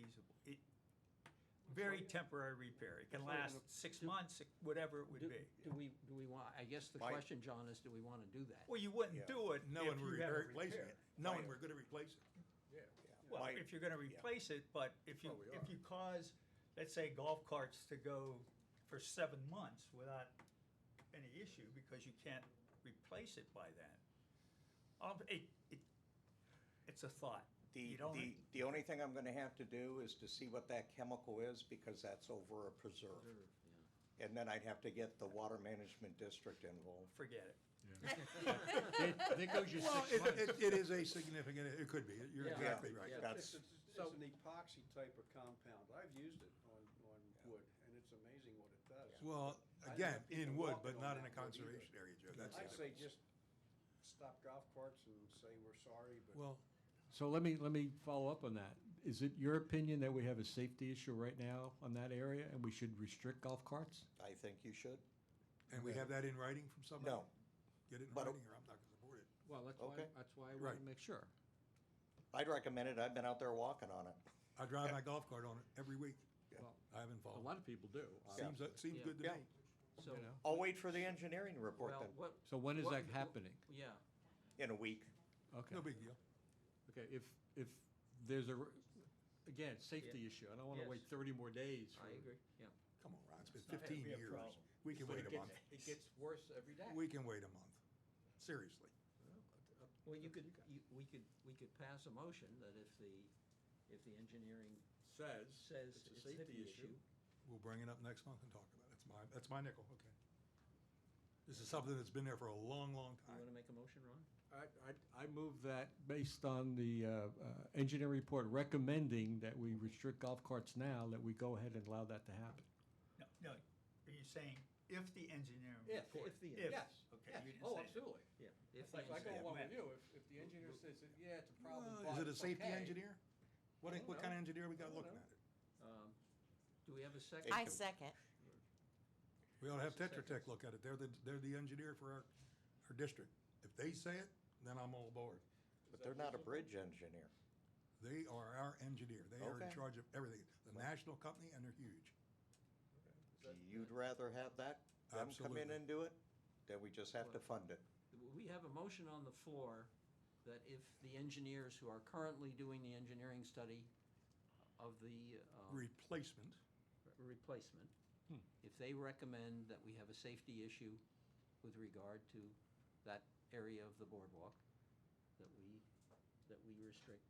feasible. Very temporary repair. It can last 6 months, whatever it would be. Do we want, I guess the Why- question, John, is do we want to do that? Well, you wouldn't Yeah. do it Knowing if you we're had a replacing repair. it, knowing we're gonna replace it. Yeah. Well, My- if you're gonna replace it, but if Well, we if are. you cause, let's say, golf carts to go for 7 months without any issue because you can't replace it by then, it's a thought. You don't- The only thing I'm gonna have to do is to see what that chemical is, because that's over a preserve. And then I'd have to get the water management district involved. Forget it. There goes your Well, 6 months. it is a significant, it could be, you're Yeah. exactly right. Yeah. That's, It's an epoxy type of compound. I've used it on wood, and it's amazing what it does. Well, I again, know people in wood, walking but on not in a that wood either. conservation area, Joe, that's I'd it. say just stop golf carts and say we're sorry, but. Well, So let me follow up on that. Is it your opinion that we have a safety issue right now on that area and we should restrict golf carts? I think you should. and we have that in writing from somebody? No. Get it in But- writing, or I'm not gonna support it. Well, Okay. that's why I want Right. to make sure. I'd recommend it. I've been out there walking on it. I drive my golf cart on it every week. Well, I haven't A followed. lot of people do. Seems Yeah. good to Yeah. me. So, You know. I'll wait for the engineering report well, then, what? So when is what- that happening? Yeah, in a week. Okay. No big deal. Okay, if there's again, safety issue, I don't want to Yes. wait 30 more days. I agree, yeah. Come on, Ron, it's been not gonna 15 be a years. problem. We can But wait it a gets- month. It gets worse every day. We can wait a month. Seriously. Well, we could pass a motion that if the engineering Says says it's a it's safety issue. We'll bring it up next month and talk about it. That's my nickel, okay. This is something that's been there for a long, long You want to time. make a motion, Ron? I move that based on the engineer report recommending that we restrict golf carts now, that we go ahead and allow that to happen. No, are you saying if the engineering If report? the- If. yes, Okay, yes. you didn't Oh, say that. absolutely. Yeah. It's like, I go along with you, if the engineer says, that, yeah, it's a problem, but Is it a it's safety okay. engineer? What don't kind of know. engineer we got I don't looking know. at it? Do we have a second? I I second. We ought to have Tetra Tech look at it. They're the engineer for our district. If they say it, then I'm all aboard. But they're not a bridge engineer. They are our engineer. They are in Okay. charge of everything. The national company, and they're huge. You'd rather have them come in Absolutely. and do it, then we just have to fund it. We have a motion on the floor that if the engineers who are currently doing the engineering study of the Replacement. replacement, if they recommend that we have a safety issue with regard to that area of the boardwalk, that we restrict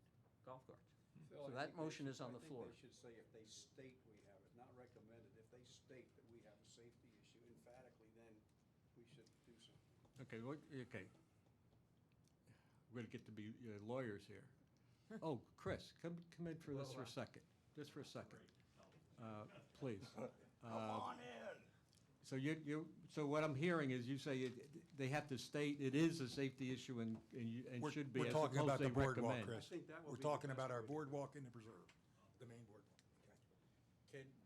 golf carts. Phil, So I that think they motion should- is on the floor. I think they should say if they state we have it, not recommended. If they state that we have a safety issue emphatically, then we should do something. Okay, okay. We're gonna get to be lawyers here. Oh, Chris, come in for this for a second, just for a second. Please. Come on in. So so what I'm hearing is you say they have to state it is a safety issue and should be We're as talking opposed about to the they boardwalk, recommend. Chris. I think that would We're be the talking best about our way to do it. boardwalk in the preserve, the main boardwalk.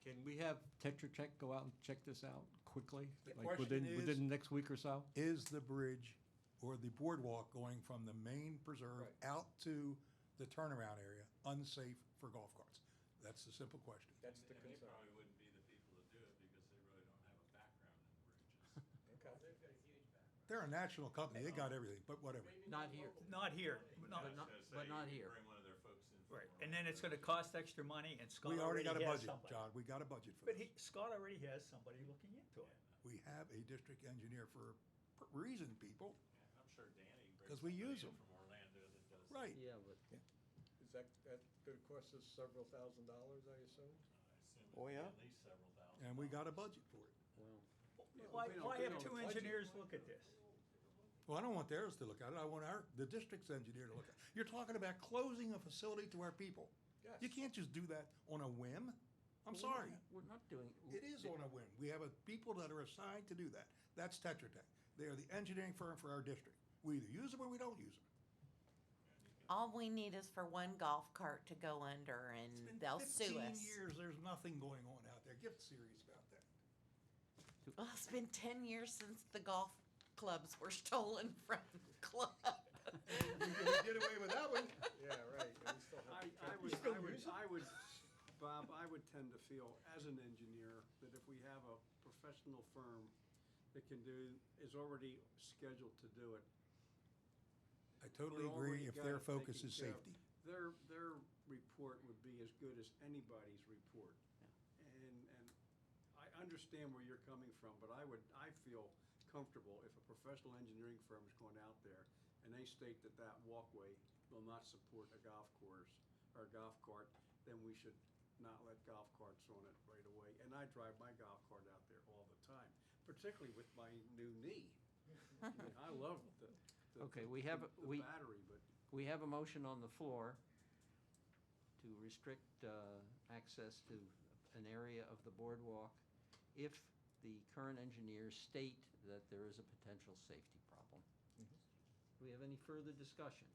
Can we have Tetra Tech go out and check this out quickly? The Like question is- within the next week or so? Is the bridge or the boardwalk going from the main preserve Right. out to the turnaround area unsafe for golf carts? That's the simple question. That's the And they concern. probably wouldn't be the people to do it because they really don't have a background in bridges. They're a national company, they got everything, but whatever. Not here. Not here, But no, I was not- gonna say, but not you here. Bring one of their folks in. for right, more and then it's money. gonna cost extra money, and Scott We already got a has budget, somebody. John, we got a budget for But this. Scott already has somebody looking into it. We have a district engineer for a reason, people. Yeah, I'm sure Danny brings 'Cause we use somebody in them. from Orlando that does. Right. Yeah, but Is that gonna cost us several $1,000s, I assume? I assume Oh, it'd be yeah? at least several thousand. And we got a budget for it. well, Why, we don't why get have on two the budget. engineers look at this? Well, I don't want theirs to look at it, I want the district's engineer to look at it. You're talking about closing a facility to our people. Yes. You can't just do that on a whim. I'm sorry. we're not doing. It is on a whim. We have people that are assigned to do that. That's Tetra Tech. They are the engineering firm for our district. We either use them or we don't use them. All we need is for one golf cart to go under It's been and they'll sue 15 us. years, there's nothing going on out there. Get serious about that. Well, it's been 10 years since the golf clubs were stolen from the club. We get away with that one. Yeah, right. And we still have to I would Bob, I would tend to feel, as an engineer, that if we have a professional firm that is already scheduled to do it. I totally we're agree already if got their it focus taken is care of. safety. Their report would be as good as anybody's report. And I understand where you're coming from, but I feel comfortable if a professional engineering firm is going out there and they state that that walkway will not support a golf course or a golf cart, then we should not let golf carts on it right away. And I drive my golf cart out there all the time, particularly with my new knee. I mean, I love the Okay, the- we have, the we, battery, but we have a motion on the floor to restrict access to an area of the boardwalk if the current engineers state that there is a potential safety problem. Do we have any further discussion?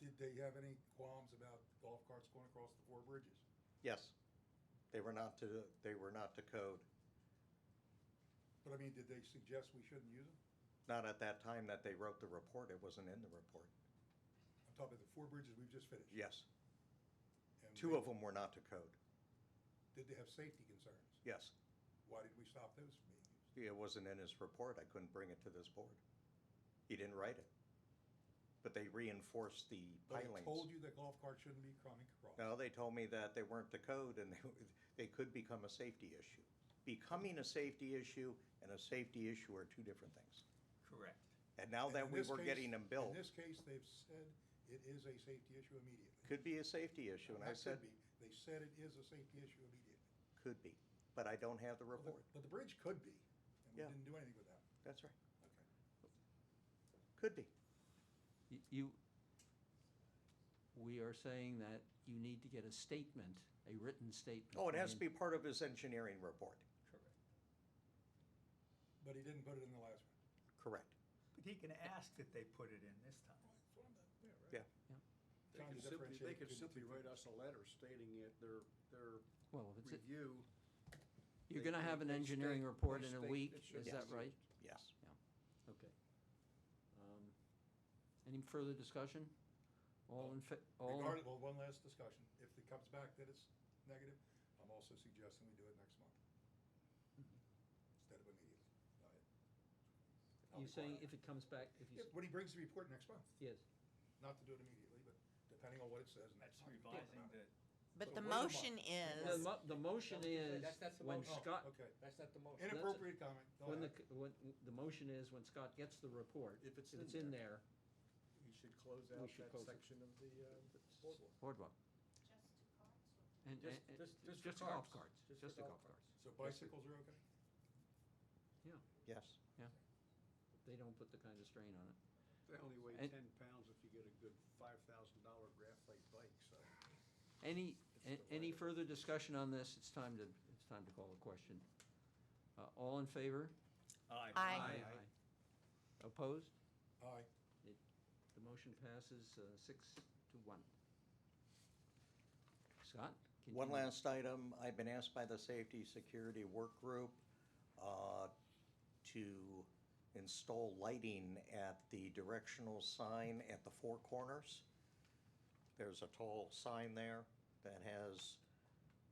Did they have any qualms about golf carts going across the four bridges? Yes. They were not to code. But I mean, did they suggest we shouldn't use them? Not at that time that they wrote the report. It wasn't in the report. I'm talking about the four bridges we've just finished. Yes. And Two of them were not to code. Did they have safety concerns? Yes. Why did we stop those from being used? It wasn't in his report. I couldn't bring it to this board. He didn't write it. But they reinforced the But pilings. I told you that golf carts shouldn't be coming across. No, they told me that they weren't to code and they could become a safety issue. Becoming a safety issue and a safety issue are two different things. Correct. And now And that in we this were case- getting them built, In this case, they've said it is a safety issue immediately. could be a safety issue. And I Not said, could be. They said it is a safety issue immediately. could be. But I don't have the Well, report. But the bridge could be, and we Yeah. didn't do anything with that. That's right. Okay. Could be. We are saying that you need to get a statement, a written statement. Oh, it from has to the be part of his engineering report. Correct. But he didn't put it in the last one. Correct. But he can ask that they put it in this time. Yeah. Trying to they differentiate could between the simply two write things. us a letter stating it, their Well, if it's, review. you're gonna have an they engineering state- report they in a state week, it should is be that right? Yes. Okay. Any further discussion? All in all, Regarding, well, one last discussion. If it comes back that it's negative, I'm also suggesting we do it next month. Instead of immediately. Go ahead. I'll you be saying quiet. if it comes back, if you, Yeah, when he brings the report next month, yes, not to do it immediately, but depending on what it says That's next month. revising the, But So the wait a month. motion the is, the motion is, That's the when motion. Scott, Okay. That's not the motion. Inappropriate comment. Go when ahead. the motion is, when Scott gets the report, If it's if in it's in there, We should close We out should that close it. section of the boardwalk. boardwalk. And, Just just for golf carts. carts, Just for just the golf golf carts. So bicycles are okay? Yes. They don't put the kind of strain on it. They only weigh And- 10 pounds if you get a good $5,000 graphite bike, so. Any further discussion on this? It's time to call a question. All in favor? aye. Aye. Opposed? Aye. The motion passes 6-1. Scott? One continue. last item, I've been asked by the Safety Security Work Group to install lighting at the directional sign at the four corners. There's a tall sign there that has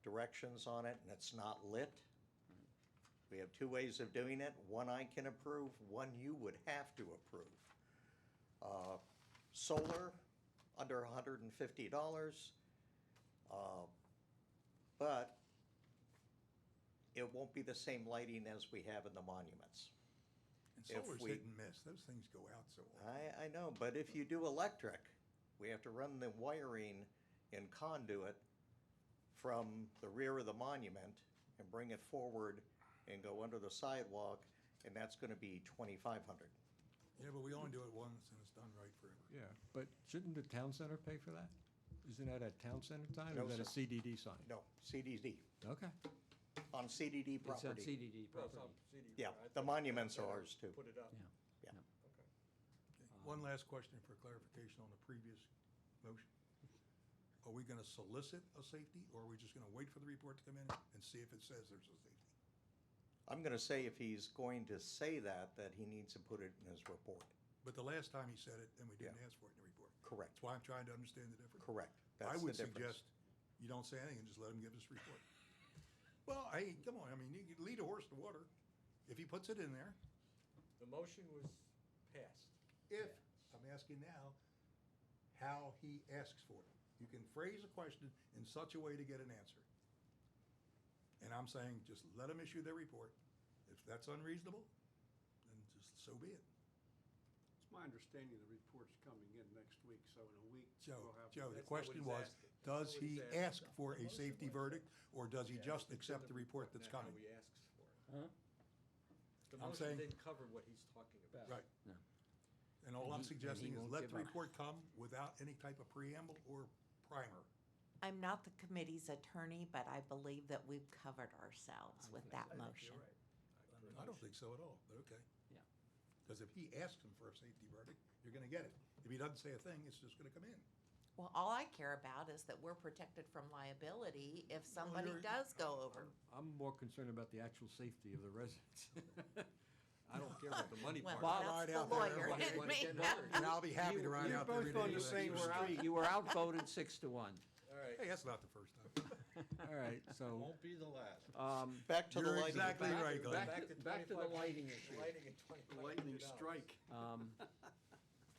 directions on it, and it's not lit. We have two ways of doing it. One I can approve, one you would have to approve. Solar, under $150. But it won't be the same lighting as we have in the monuments. And If solar's we- hit and miss. Those things go out so often. I know, but if you do electric, we have to run the wiring in conduit from the rear of the monument and bring it forward and go under the sidewalk, and that's gonna be $2,500. Yeah, but we only do it once and it's done right forever. Yeah, but shouldn't the town center pay for that? Isn't that at town center time, No, or is that a sir. CDD sign? No, CDD, Okay. on CDD It's on property. CDD Well, it's property. on CD, Yeah, right? I the thought monuments that are I ours too. Put it up. Yeah. Yeah. Okay. Okay. One last question for clarification on the previous motion. Are we gonna solicit a safety, or are we just gonna wait for the report to come in and see if it says there's a safety? I'm gonna say if he's going to say that he needs to put it in his report. But the last time he said it, and we didn't Yeah. ask for it in the report. Correct, That's why I'm trying to understand the difference. correct. I That's the would difference. suggest you don't say anything and just let him give his report. Well, hey, come on, I mean, you can lead a horse to water. If he puts it in there, The motion was passed. if, I'm asking now, how he asks for it. You can phrase a question in such a way to get an answer. And I'm saying, just let them issue their report. If that's unreasonable, then just so be it. It's my understanding the report's coming in next week, so in a week, Joe, we'll have. Joe, the That's not what question he's was, asking. does That's not what he he's ask asking. for a The motion safety was- verdict, or does he Yeah, just it's in accept the report that's not coming? how he asks for it. Huh? The I'm motion saying- didn't cover what he's talking about. Right. No. And all I'm And he suggesting is won't let give the up. report come without any type of preamble or primer. I'm not the committee's attorney, but I believe that we've covered ourselves with that I think motion. you're right. On the I don't motion. think so at all, but okay. Yeah. Because if he asks him for a safety verdict, you're gonna get it. If he doesn't say a thing, it's just gonna come in. Well, all I care about is that we're protected from liability if somebody you're- does go over. I'm more concerned about the actual safety of the residents. I don't care about the money Well, part. I'll ride that's the out there lawyer every in day. me. And I'll be happy to ride You're out there every both day. on the with same you. street. You were outvoted 6-1. All right, Hey, that's not the first time. All right, so, Won't be the last. Back to the You're lighting. exactly right, Glenn. Back to the lighting issue. lighting and $2,500. Lightning strike.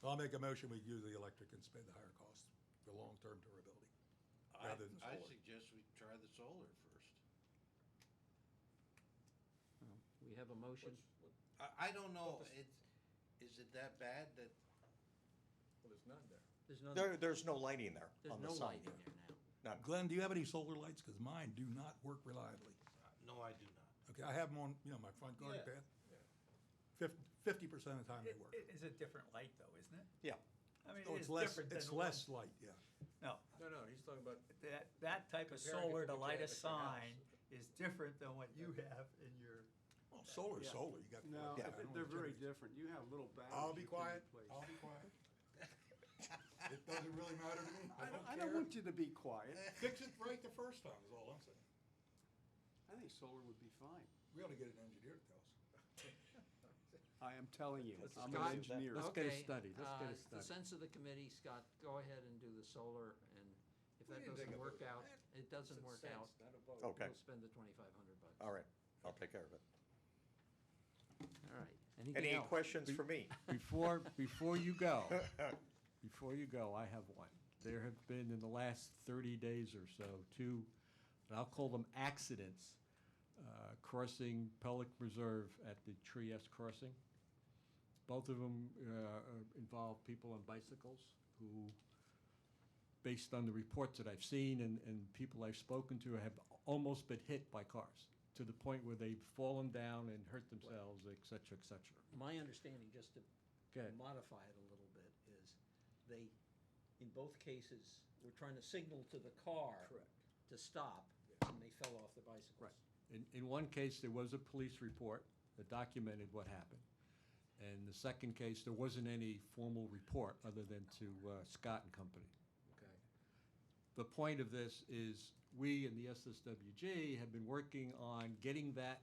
I'll make a motion, we use the electric and spend the higher cost for long-term durability. Rather than I solar. suggest we try the solar first. We have a motion. I don't know, is it that bad that, Well, there's none there. There's no, There's no lighting there there's on the no sign. lighting there now. None. Glenn, do you have any solar lights? Because mine do not work reliably. no, I do not. Okay, I have them on, my front garden Yeah. path. 50% of the time they work. It is a different light though, isn't it? Yeah. I mean, Oh, it is it's less, different than it's the less one- light, yeah. No, No, he's talking about, that type of Comparing it solar to to what light you a have at your house. sign is different than what you have in your. Well, solar is Yeah. solar, you got. No, yeah, I don't they're know very what it is. different. You have little batteries. I'll be you can quiet, replace. I'll be quiet. It doesn't really matter to me, I don't want you to be quiet. Fix it right the first time, is all I'm saying. I think solar would be fine. We ought to get an engineer to tell us. I am telling you, Let's I'm discuss an it. engineer. Let's get a Okay, study. Let's get a it's the study. sense of the committee, Scott, go ahead and do the solar, and if We that didn't take doesn't a work vote on out, that. it doesn't it's a work sense, out, not a vote. Okay, we'll spend the $2,500. all right, I'll take care of it. All right, anything Any else? questions for me? Before you go, I have one. There have been, in the last 30 days or so, two, and I'll call them accidents, crossing Pelican Reserve at the Tree S crossing. Both of them involve people on bicycles who, based on the reports that I've seen and people I've spoken to, have almost been hit by cars to the point where they've fallen down and hurt themselves, et cetera, et cetera. My understanding, just to Go ahead. modify it a little bit, is they, in both cases, were trying to signal to the car Correct. to stop, and they fell off their bicycles. Right. In one case, there was a police report that documented what happened. And the second case, there wasn't any formal report other than to Scott and Company. Okay. The point of this is we in the SSWG have been working on getting that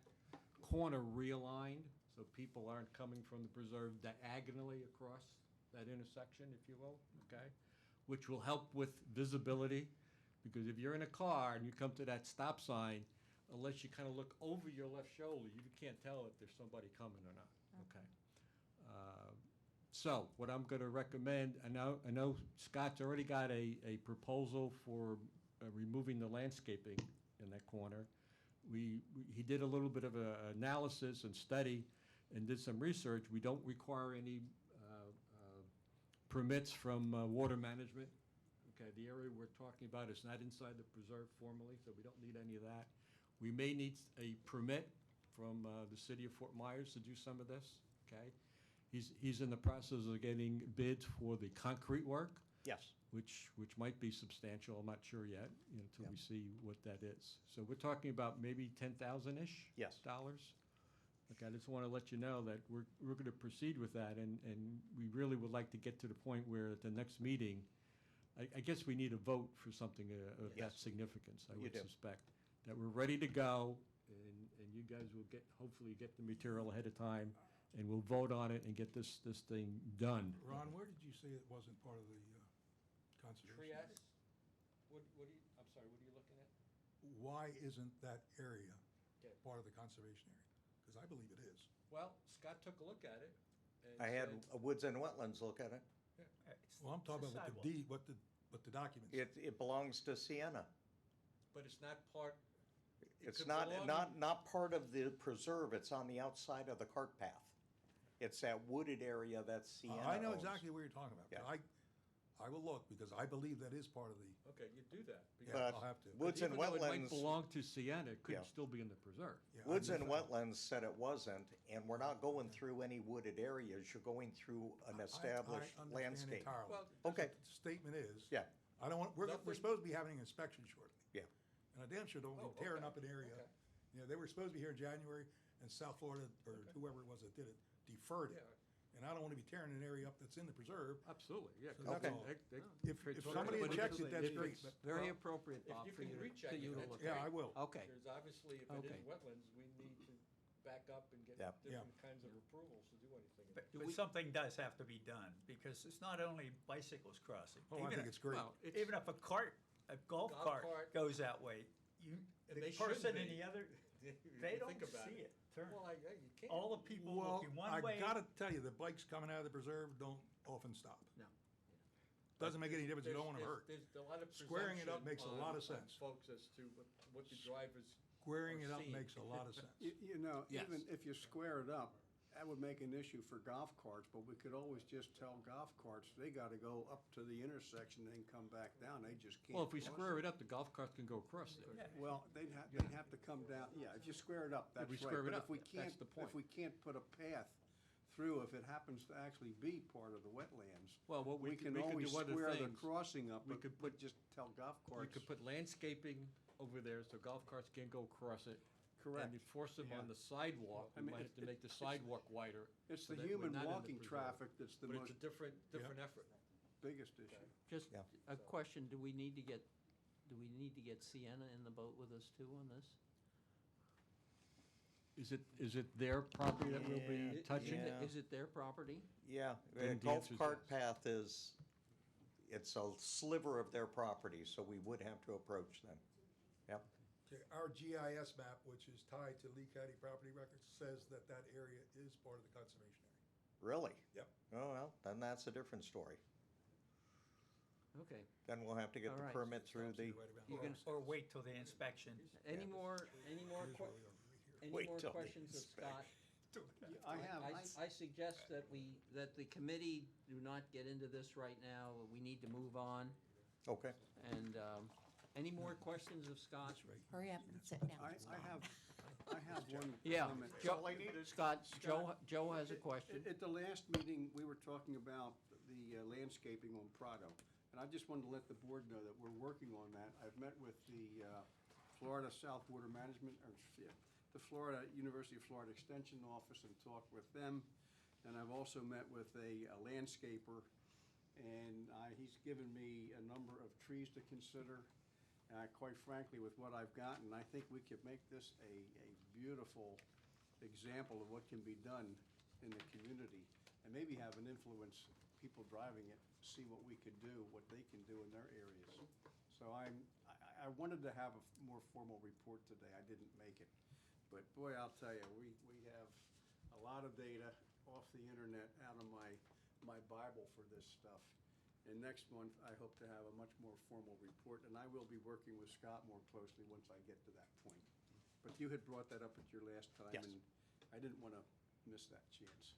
corner realigned so people aren't coming from the preserve diagonally across that intersection, if you will, okay? Which will help with visibility, because if you're in a car and you come to that stop sign, unless you kind of look over your left shoulder, you can't tell if there's somebody coming or not, okay? So what I'm going to recommend, I know Scott's already got a proposal for removing the landscaping in that corner. He did a little bit of a analysis and study and did some research. We don't require any permits from water management. Okay, the area we're talking about is not inside the preserve formally, so we don't need any of that. We may need a permit from the city of Fort Myers to do some of this, okay? He's in the process of getting bids for the concrete work, Yes, which might be substantial, I'm not sure yet, until Yeah. we see what that is. So we're talking about maybe 10,000-ish? Yes. Dollars? Okay, I just want to let you know that we're going to proceed with that, and we really would like to get to the point where at the next meeting, I guess we need a vote for something of that Yes. significance, I You would do. suspect. That we're ready to go, and you guys will hopefully get the material ahead of time, and we'll vote on it and get this thing done. Ron, where did you say it wasn't part of the conservation? Trias? What do you, I'm sorry, what are you why isn't that area Okay. part of the conservation area? Because I believe it is. Well, Scott took a look at it and I had said, Woods and Wetlands look at it. Well, I'm talking about what the deed, what the documents. It belongs to Sienna. but it's not part. it It's could not, belong- not part of the preserve, it's on the outside of the cart path. It's that wooded area that Sienna I know owns. exactly what you're talking about. Yeah. But I will look, because I believe that is part of the, Okay, you do that. yeah, But I'll have to. Woods and Even though it might Wetlands, belong to Sienna, it could Yeah. still be in the preserve. Yeah, I Woods missed and that. Wetlands said it wasn't, and we're not going through any wooded areas, you're going through an established I understand landscape. entirely. Well, Okay. What the statement is. Yeah. I don't want, we're Nothing- supposed to be having an inspection shortly. Yeah. And I damn sure don't Oh, be tearing okay, up an area. okay. You know, they were supposed to be here in January, and South Florida, or whoever it was that did it, deferred it. Yeah. And I don't want to be tearing an area up that's in the preserve. Absolutely, yeah. 'cause Okay. they- If But somebody had it- checked it, that's it- great, it's but, Very Well, appropriate, if Bob, you for can you to, recheck for it, you to that's look yeah, at. I will. Okay, There's obviously, if it Okay. is wetlands, we need to back up and get Yeah. different kinds of approvals to do anything. in But, it. Do but we- something does have to be done, because it's not only bicycles crossing. Oh, I Even think if- it's great. Well, it's- Even if a golf Golf cart cart. goes that way, And the they should person in be. the other, If you they don't think about see it. Turn. Well, you can't. All the people Well, looking one I way. gotta tell you, the bikes coming out of the preserve don't often stop. no. Doesn't make any difference, you don't wanna There's- hurt. There's a lot of Squaring it up presumption makes a lot on- of sense. on folks as to what the drivers. Squaring it up Seen. makes a lot of sense. You know, Yes. even if you square it up, that would make an issue for golf carts, but we could always just tell golf carts, they gotta go up to the intersection and come back down, they just can't. Well, if we cross square it up, the golf cart can go across there. Well, they'd have to come down, yeah, if you square it up, that's we right. square it But up, if we that's can't, the point. if we can't put a path through, if it happens to actually be part of the wetlands, Well, what we can do always other square the things. crossing up, We but could but just tell golf We carts. could put landscaping over there so golf carts can't go across it. Correct. And enforce them Yeah. on the sidewalk. I We mean, might have to make the sidewalk wider. It's so the that we're human not in the walking preserve. traffic that's the But it's most a different effort. biggest issue. Just Yeah. a question, do we need to get Sienna in the boat with us too on this? Is it their property that we'll be Yeah. touching? Yeah. Is it their property? Yeah, the Then the golf answer is cart yes. path is, it's a sliver of their property, so we would have to approach them. Yep. Okay, our GIS map, which is tied to Lee County property records, says that that area is part of the conservation area. Really? Yep. Oh, well, then that's a different story. Okay. Then we'll have to get All the right. permit through Stops the, you right around You the can- house. Or wait till the inspection. Any more It is really over here. any Wait more till the questions of Scott? I have, I suggest that the committee do not get into this right now. We need to move on. okay. And, any more questions of Scott? That's right. Hurry up and sit down. I have one Yeah, comment. Joe, Scott, Joe has a question. At the last meeting, we were talking about the landscaping on Prado, and I just wanted to let the board know that we're working on that. I've met with the Florida South Water Management, or yeah, the Florida, University of Florida Extension Office and talked with them. And I've also met with a landscaper, and he's given me a number of trees to consider. Quite frankly, with what I've gotten, I think we could make this a beautiful example of what can be done in the community, and maybe have an influence, people driving it, see what we could do, what they can do in their areas. So I wanted to have a more formal report today, I didn't make it. But boy, I'll tell you, we have a lot of data off the internet out of my Bible for this stuff. And next month, I hope to have a much more formal report, and I will be working with Scott more closely once I get to that point. But you had brought that up at your last time, Yes. and I didn't want to miss that chance.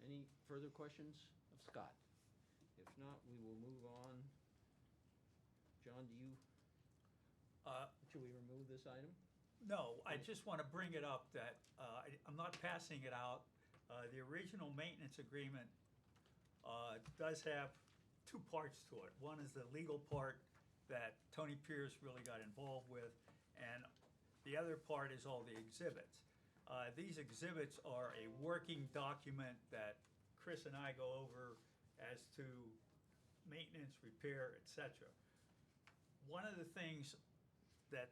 Any further questions of Scott? If not, we will move on. John, should we remove this item? No, I just want to bring it up that I'm not passing it out. The original maintenance agreement does have two parts to it. One is the legal part that Tony Pierce really got involved with, and the other part is all the exhibits. These exhibits are a working document that Chris and I go over as to maintenance, repair, et cetera. One of the things that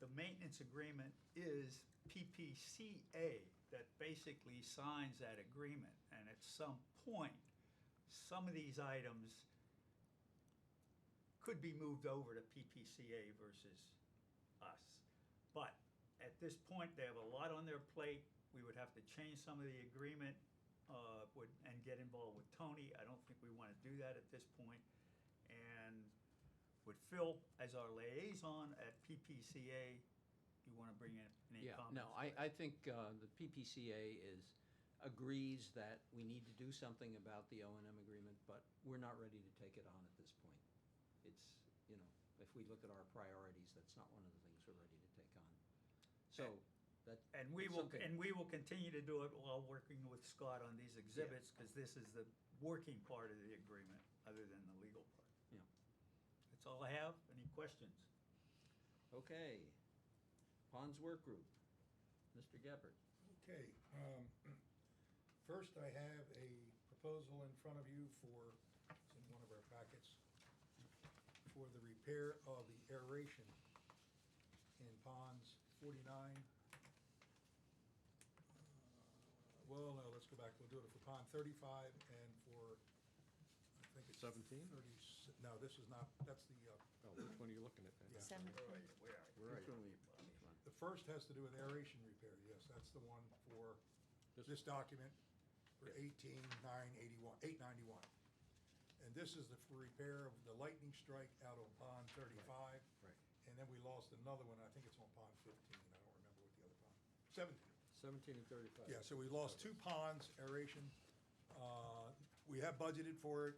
the maintenance agreement is PPCA that basically signs that agreement. And at some point, some of these items could be moved over to PPCA versus us. But at this point, they have a lot on their plate. We would have to change some of the agreement and get involved with Tony. I don't think we want to do that at this point. And with Phil as our liaison at PPCA, you want to bring in any Yeah, comments? no, I think the PPCA agrees that we need to do something about the O and M agreement, but we're not ready to take it on at this point. It's, you know, if we look at our priorities, that's not one of the things we're ready to take on. So, that. And we will continue to do it while working with Scott on these exhibits, because this is the working part of the agreement, other than the legal part. Yeah. That's all I have. Any questions? Okay. Ponds Work Group, Mr. Geppert. Okay, first I have a proposal in front of you for, it's in one of our packets, for the repair of the aeration in ponds 49. Well, no, let's go back, we'll do it for pond 35 and for, I think it's 17? 30, no, this is not, that's the, Oh, which one are you looking at then? Yeah. Seventeen. Where are Which you? one which one? the first has to do with aeration repair, yes, that's the one for this document for 891. And this is for repair of the lightning strike out on pond 35. Right. And then we lost another one, I think it's on pond 15, I don't remember what the other pond, 17. 17 and 35. Yeah, so we lost two ponds aeration. We have budgeted for it,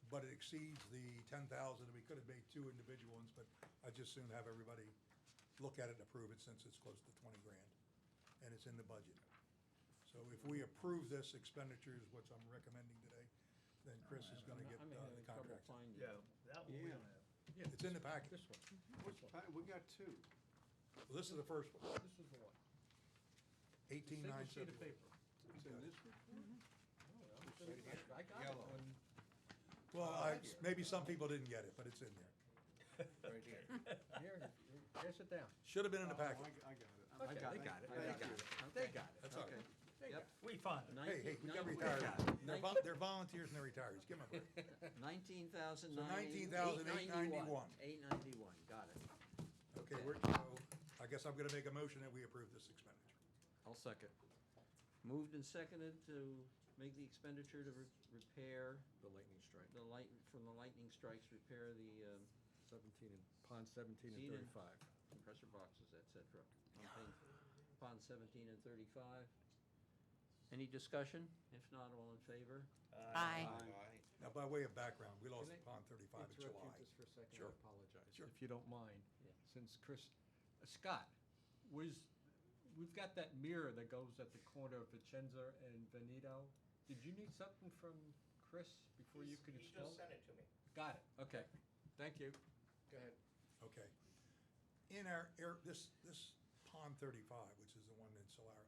but it exceeds the 10,000. We could have made two individual ones, but I just soon have everybody look at it and approve it since it's close to 20 grand. And it's in the budget. So if we approve this expenditures, which I'm recommending today, then Chris is gonna get I'm the having trouble contract. finding it. Yeah, that one we Yeah. don't have. Yeah, It's in the packet. This one. Which we got two. Well, this is the first one, This is the one. 18,971. Single sheet of paper. It's in this one? I got it when. Well, maybe some people didn't get it, but it's in there. Right here. Here, pass it down. Should have been in the Oh, packet. I got it. Okay, they got it, they got it, they got it. That's all Okay. right. They Yep. got it. We found it. Hey, we got 19 retired. They're volunteers and they're retirees. Give them a break. 19,000. So 19,891. 891, got it. Okay, so I guess I'm gonna make a motion that we approve this expenditure. I'll second. Moved and seconded to make the expenditure to repair The lightning strike. from the lightning strikes, repair the 17 and, pond 17 and Seated. 35. compressor boxes, et cetera, on pond 17 and 35. Any discussion? If not, all in favor? Aye. Now, by way of background, we lost Can I pond 35 in Interrupt July. you just for a second, Sure. I apologize. Sure. If you don't mind, Yeah. since Chris, Scott, we've got that mirror that goes at the corner of Vicenza and Veneto. Did you need something from Chris before you could install? He just sent it to me. Got it, okay. Thank you. Go ahead. Okay. In this pond 35, which is the one in Salerno,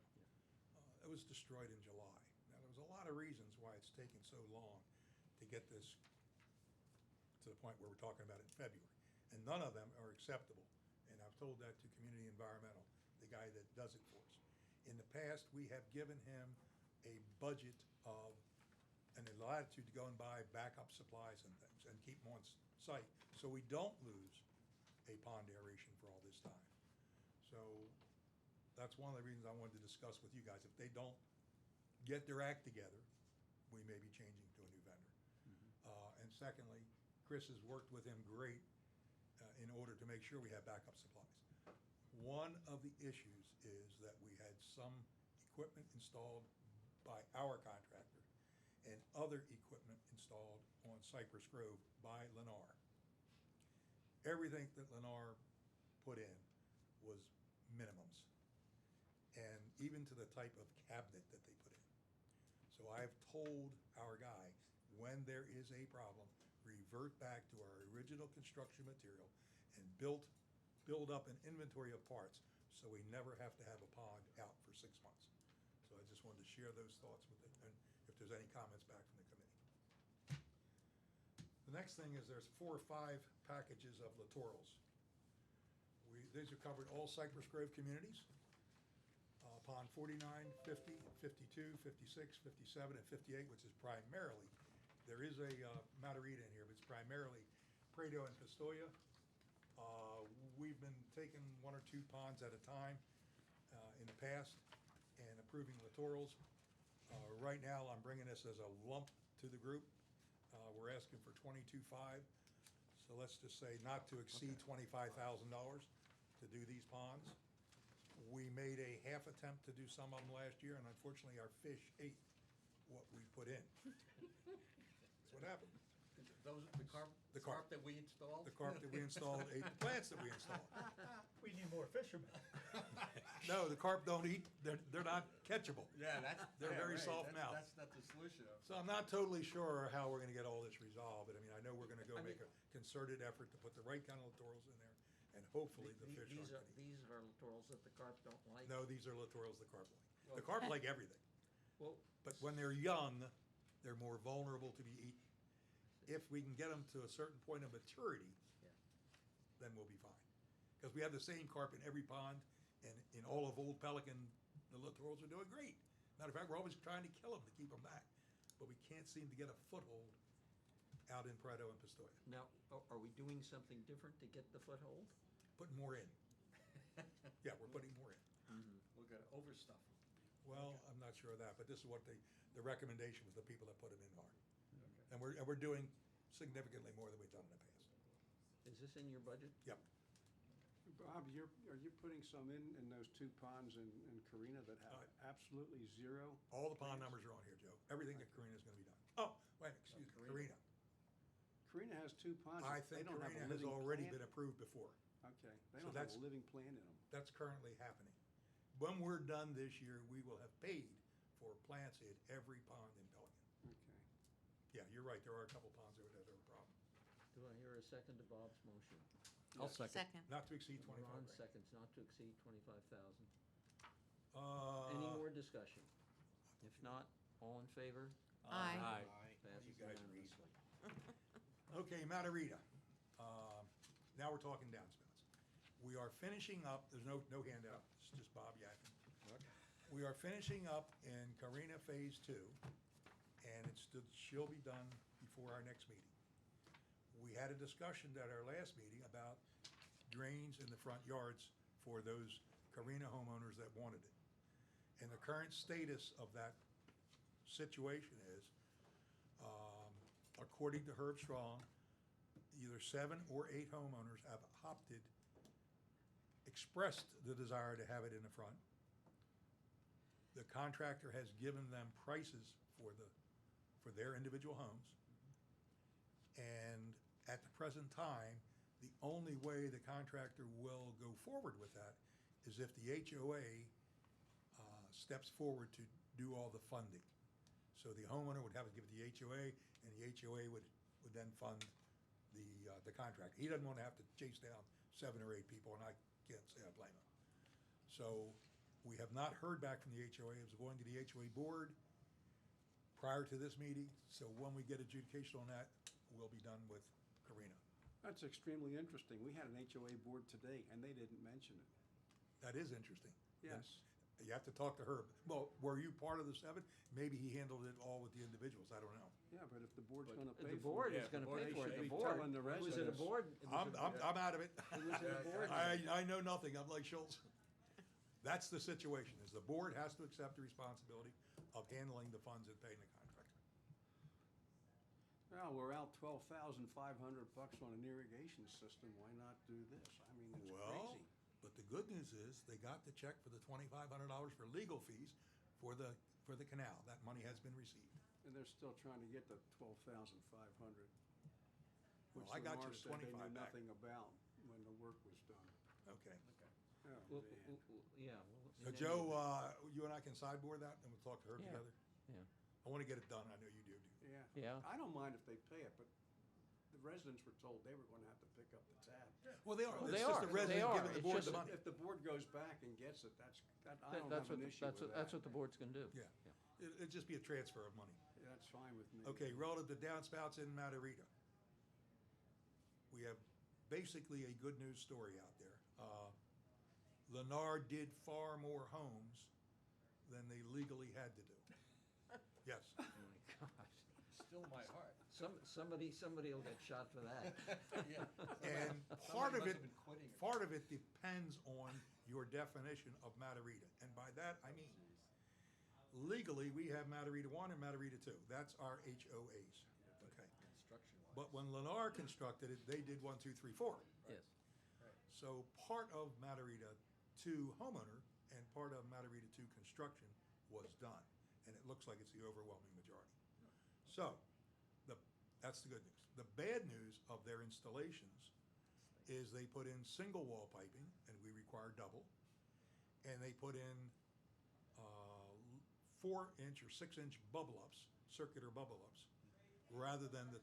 it was destroyed in July. Now, there was a lot of reasons why it's taken so long to get this to the point where we're talking about it in February. And none of them are acceptable. And I've told that to Community Environmental, the guy that does it for us. In the past, we have given him a budget of, and a latitude to go and buy backup supplies and things and keep them on site, so we don't lose a pond aeration for all this time. So that's one of the reasons I wanted to discuss with you guys. If they don't get their act together, we may be changing to a new vendor. And secondly, Chris has worked with him great in order to make sure we have backup supplies. One of the issues is that we had some equipment installed by our contractor and other equipment installed on Cypress Grove by Lennar. Everything that Lennar put in was minimums, and even to the type of cabinet that they put in. So I've told our guy, when there is a problem, revert back to our original construction material and build up an inventory of parts, so we never have to have a pond out for 6 months. So I just wanted to share those thoughts with it, and if there's any comments back from the committee. The next thing is there's 4 or 5 packages of littorals. These are covered all Cypress Grove communities. Pond 49, 50, 52, 56, 57, and 58, which is primarily, there is a Matarita in here, but it's primarily Prado and Pistoia. We've we've been taking one or two ponds at a time in the past and approving littorals. Right now, I'm bringing this as a lump to the group. We're asking for 22.5. So let's just say not to exceed $25,000 to do these ponds. We made a half attempt to do some of them last year, and unfortunately, our fish ate what we put in. That's what happened. Those, The carp. that we installed? The carp that we installed ate the plants that we installed. We need more fishermen. No, the carp don't eat, they're not catchable. Yeah, that's. They're yeah, very right, soft-mouthed. That's not the solution. So I'm not totally sure how we're gonna get all this resolved, but I mean, I know we're gonna go make a concerted effort to put the right kind of littorals in there, and hopefully the fish aren't gonna eat. These are littorals that the carp don't like? No, these are littorals the carp like. The carp like everything, Well, but when they're young, they're more vulnerable to be eaten. If we can get them to a certain point of maturity, Yeah. then we'll be fine. Because we have the same carp in every pond, and in all of Old Pelican, the littorals are doing great. Matter of fact, we're always trying to kill them to keep them back, but we can't seem to get a foothold out in Pareto and Pistoia. Now, are we doing something different to get the foothold? Putting more in. Yeah, we're putting more in. we're gonna overstuff them. Well, I'm not sure of that, but this is what the recommendation was, the people that put them in are. Okay. And we're doing significantly more than we've done in the past. Is this in your budget? Yep. Bob, are you putting some in those two ponds in Carina that have absolutely zero? All the pond numbers are on here, Joe. Everything at Carina's gonna be done. Oh, wait, excuse me, Carina. Carina has two ponds. I They think don't have a Carina has living already plant. been approved before. Okay, they So don't have that's- a living plant in them. That's currently happening. When we're done this year, we will have paid for plants in every pond in Pelican. Okay. Yeah, you're right, there are a couple ponds there that have a problem. Do I hear a second to Bob's motion? I'll second. Second. Not to exceed 25 Ron grand. seconds, not to exceed 25,000. Uh, Any more discussion? If not, all in favor? Aye. Aye. Passes You guys read. unanimously. Okay, Matarita. Now we're talking downspouts. We are finishing up, there's no handout, it's just Bob yakking. We are finishing up in Carina Phase 2, and she'll be done before our next meeting. We had a discussion at our last meeting about drains in the front yards for those Carina homeowners that wanted it. And the current status of that situation is, according to Herb Strong, either 7 or 8 homeowners have expressed the desire to have it in the front. The contractor has given them prices for their individual homes. And at the present time, the only way the contractor will go forward with that is if the HOA steps forward to do all the funding. So the homeowner would have to give it to the HOA, and the HOA would then fund the contractor. He doesn't want to have to chase down 7 or 8 people, and I can't say I blame him. So we have not heard back from the HOA. It was going to the HOA board prior to this meeting. So when we get adjudication on that, we'll be done with Carina. That's extremely interesting. We had an HOA board today, and they didn't mention it. That is interesting. Yes. You have to talk to Herb. Well, were you part of the 7? Maybe he handled it all with the individuals. I don't know. Yeah, but if the board's But gonna The pay for board it. is gonna pay They for it. should The be board, telling the was it a residents. board? I'm out of it. It was a board. I know nothing. I'm like Schultz. That's the situation, is the board has to accept the responsibility of handling the funds and paying the contractor. Well, we're out $12,500 on an irrigation system. Why not do this? I mean, it's Well, crazy. but the good news is they got the check for the $2,500 for legal fees for the canal. That money has been received. And they're still trying to get the 12,500. Well, Which I got you Lennar the said they 25 knew back. nothing about when the work was done. Okay. Oh, Well, man. yeah. So Joe, you and I can sideboard that and we'll talk to Herb Yeah. together? Yeah. I want to get it done. I know you do. Yeah. Yeah. I don't mind if they pay it, but the residents were told they were gonna have to pick up the tab. Well, they are. Well, It's they just are. the They resident are. giving the It's board just the money. If the board goes back and gets it, I don't That's have what, an issue with that. that's what the board's gonna do. Yeah. It'd just be a transfer of money. Yeah, that's fine with me. Okay, relative to downspouts in Matarita. We have basically a good news story out there. Lennar did far more homes than they legally had to do. Yes. Oh my gosh. Still my heart. Somebody will get shot for that. Yeah. And Somebody part of must it, have been quitting it. part of it depends on your definition of Matarita. And by that, I mean, legally, we have Matarita 1 and Matarita 2. That's our HOAs, okay? Construction-wise. But when Lennar constructed it, they did 1, 2, 3, 4. Yes. So part of Matarita 2 homeowner and part of Matarita 2 construction was done. And it looks like it's the overwhelming majority. So, that's the good news. The bad news of their installations is they put in single wall piping, and we require double. And they put in 4-inch or 6-inch bubble ups, circular bubble ups, rather than the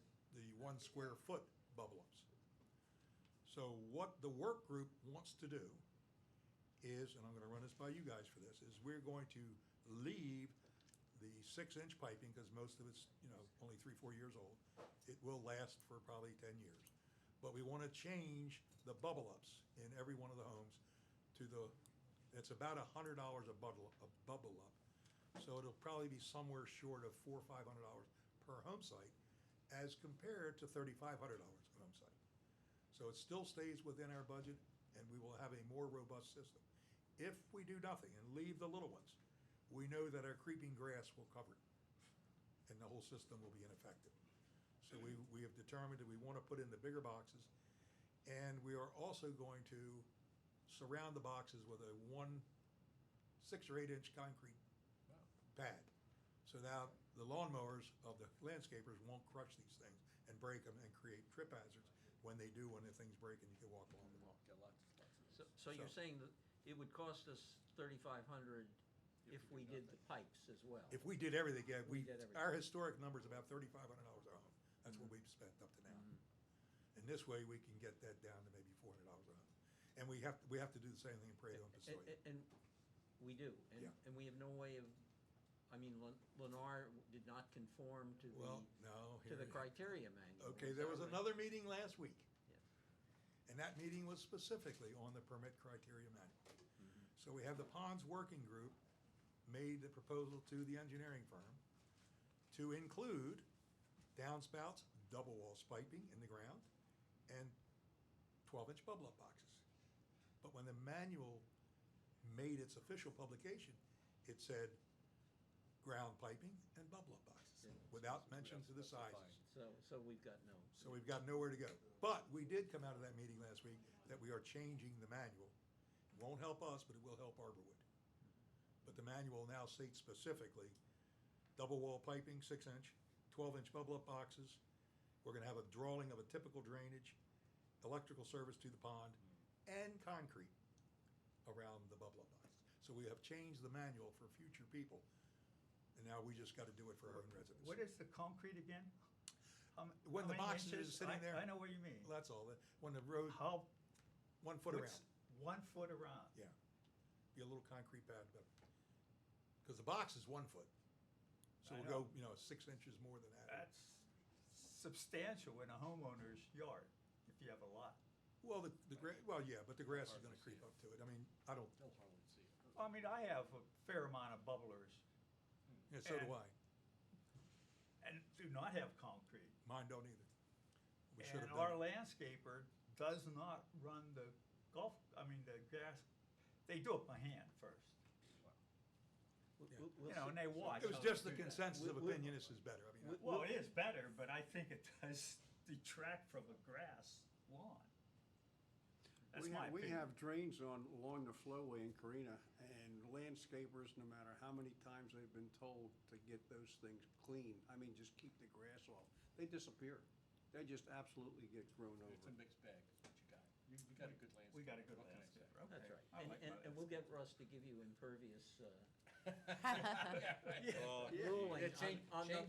1 square foot bubble ups. So what the work group wants to do is, and I'm gonna run this by you guys for this, is we're going to leave the 6-inch piping, because most of it's, only 3-4 years old. It will last for probably 10 years. But we wanna change the bubble ups in every one of the homes to it's about $100 a bubble up. So it'll probably be somewhere short of $400 or $500 per home site, as compared to $3,500 a home site. So it still stays within our budget, and we will have a more robust system. If we do nothing and leave the little ones, we know that our creeping grass will cover it, and the whole system will be ineffective. So we have determined that we want to put in the bigger boxes, and we are also going to surround the boxes with a 6 or 8-inch concrete pad. So now the lawnmowers of the landscapers won't crush these things and break them and create trip hazards when they do, when the things break and you can walk along them. Get lots of So you're saying that it would cost us $3,500 if we did the pipes as well? If we did everything, yeah, We did everything. our historic number's about $3,500 a home. That's what we've spent up to now. And this way, we can get that down to maybe $400 a home. And we have to do the same thing in Prado and Pistoia. And we do, Yeah. and we have no way of, Lennar did not conform to Well, no, the here. criteria manual. Okay, is there that was right? another meeting last week. Yes. And that meeting was specifically on the permit criteria manual. So we have the ponds working group made the proposal to the engineering firm to include downspouts, double wall piping in the ground, and 12-inch bubble up boxes. But when the manual made its official publication, it said ground piping and bubble up boxes, without mention to the sizes. So we've got no. So we've got nowhere to go. But we did come out of that meeting last week that we are changing the manual. It won't help us, but it will help Arborwood. But the manual now states specifically, double wall piping, 6-inch, 12-inch bubble up boxes. We're gonna have a drawing of a typical drainage, electrical service to the pond, and concrete around the bubble up boxes. So we have changed the manual for future people, and now we just gotta do it for our own residents. What is the concrete again? When How the many boxes inches? is sitting there. I know what you mean. That's all. When the road, How, 1 foot what's around, 1 foot around? yeah. Be a little concrete pad, but, because the box is 1 foot. So I we'll go, 6 inches more than that. That's substantial in a homeowner's yard, if you have a lot. Well, well, yeah, but the grass is gonna creep up to it. I mean, I don't, They'll hardly see it. I mean, I have a fair amount of bubblers yeah, so do And- I. and do not have concrete. Mine don't either. We should And have our done it. landscaper does not run the the grass, they do it by hand first. We'll And see. they watch. It was how just they the do that. consensus of We- opinion, this is better. I mean, Well, it is better, but I think it does detract from a grass lawn. That's my We opinion. have drains along the flowway in Carina, and landscapers, no matter how many times they've been told to get those things clean, I mean, just keep the grass off, they disappear. They just absolutely get grown It's a over. mixed bag, is what you got. You got a good landscape. We got a good What can I say? landscaper, okay. That's right. I like my And we'll get Russ to give you impervious Yeah, ruling yeah, change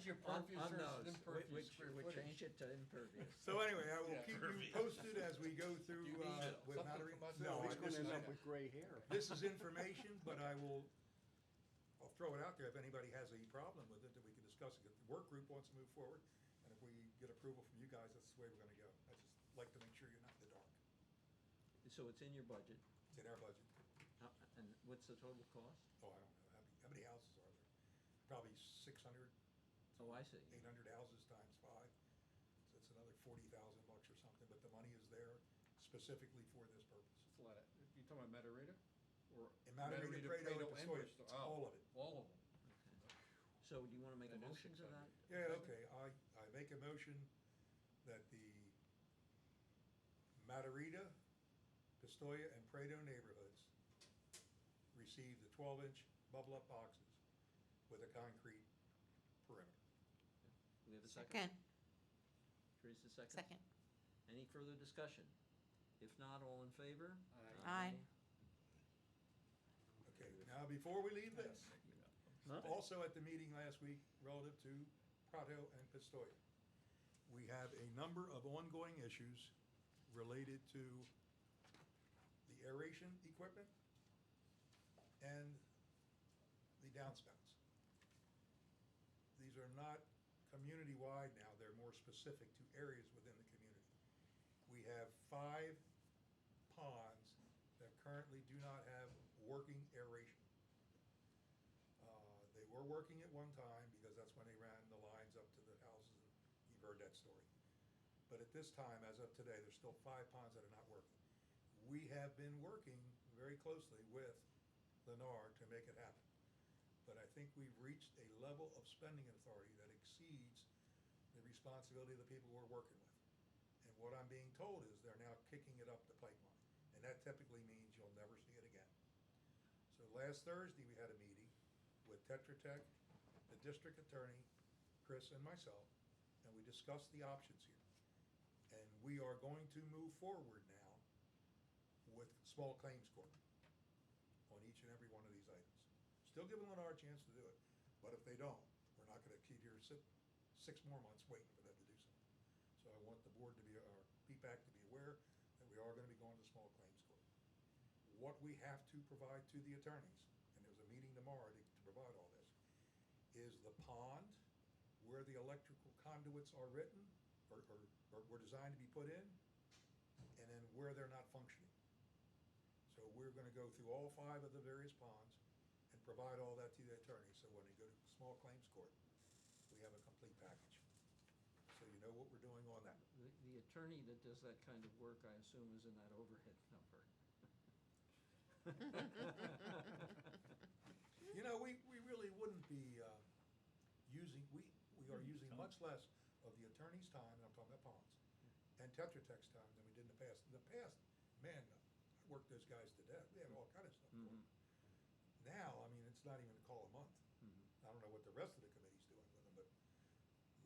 your on pervious versus those. impervious square We footage. change it to impervious. so anyway, I will Yeah. keep you posted as we go through, Do you need with something Matarita. from us? No, He's this gonna end is, up with gray hair. this is information, but I'll throw it out there. If anybody has a problem with it, that we can discuss it. If the work group wants to move forward, and if we get approval from you guys, that's the way we're gonna go. I just like to make sure you're not in the dark. So it's in your budget. It's in our budget. And what's the total cost? Oh, I don't know. How many houses are there? Probably 600, Oh, I see. 800 houses times 5, so it's another $40,000 or something, but the money is there specifically for this purpose. It's a lot of, you talking about Matarita? Or In Matarita, Prado, and Pistoia, Pistoia? it's all of it. All of them. So do you want to make a That is motion to 600. that? Yeah, okay, I make a motion that the Matarita, Pistoia, and Prado neighborhoods receive the 12-inch bubble-up boxes with a concrete perimeter. We have a second? Second, Teresa, second? second. Any further discussion? If not, all in favor? Aye. Okay, now before we leave this, Huh? also at the meeting last week relative to Prado and Pistoia, we have a number of ongoing issues related to the aeration equipment and the downspouts. These are not community-wide now, they're more specific to areas within the community. We have 5 ponds that currently do not have working aeration. They were working at one time because that's when they ran the lines up to the houses, and you've heard that story. But at this time, as of today, there's still 5 ponds that are not working. We have been working very closely with Lennar to make it happen. But I think we've reached a level of spending authority that exceeds the responsibility of the people we're working with. And what I'm being told is they're now kicking it up the pipeline. And that typically means you'll never see it again. So last Thursday, we had a meeting with Tetra Tech, the district attorney, Chris, and myself, and we discussed the options here. And we are going to move forward now with small claims court on each and every one of these items. Still giving Lennar a chance to do it, but if they don't, we're not gonna keep here 6 more months waiting for them to do something. So I want the board to be, or PPAC to be aware that we are gonna be going to small claims court. What we have to provide to the attorneys, and there's a meeting tomorrow to provide all this, is the pond where the electrical conduits are written, or were designed to be put in, and then where they're not functioning. So we're gonna go through all 5 of the various ponds and provide all that to the attorney, so when they go to small claims court, we have a complete package. So you know what we're doing on that. The attorney that does that kind of work, I assume, is in that overhead number. You know, we really wouldn't be using, we are using much less of the attorney's time, and I'm talking about ponds, and Tetra Tech's time than we did in the past. In the past, man, I worked those guys to death. We had all kind of stuff going. Mhm. Now, I mean, it's not even a call a month. Mhm. I don't know what the rest of the committee's doing with them, but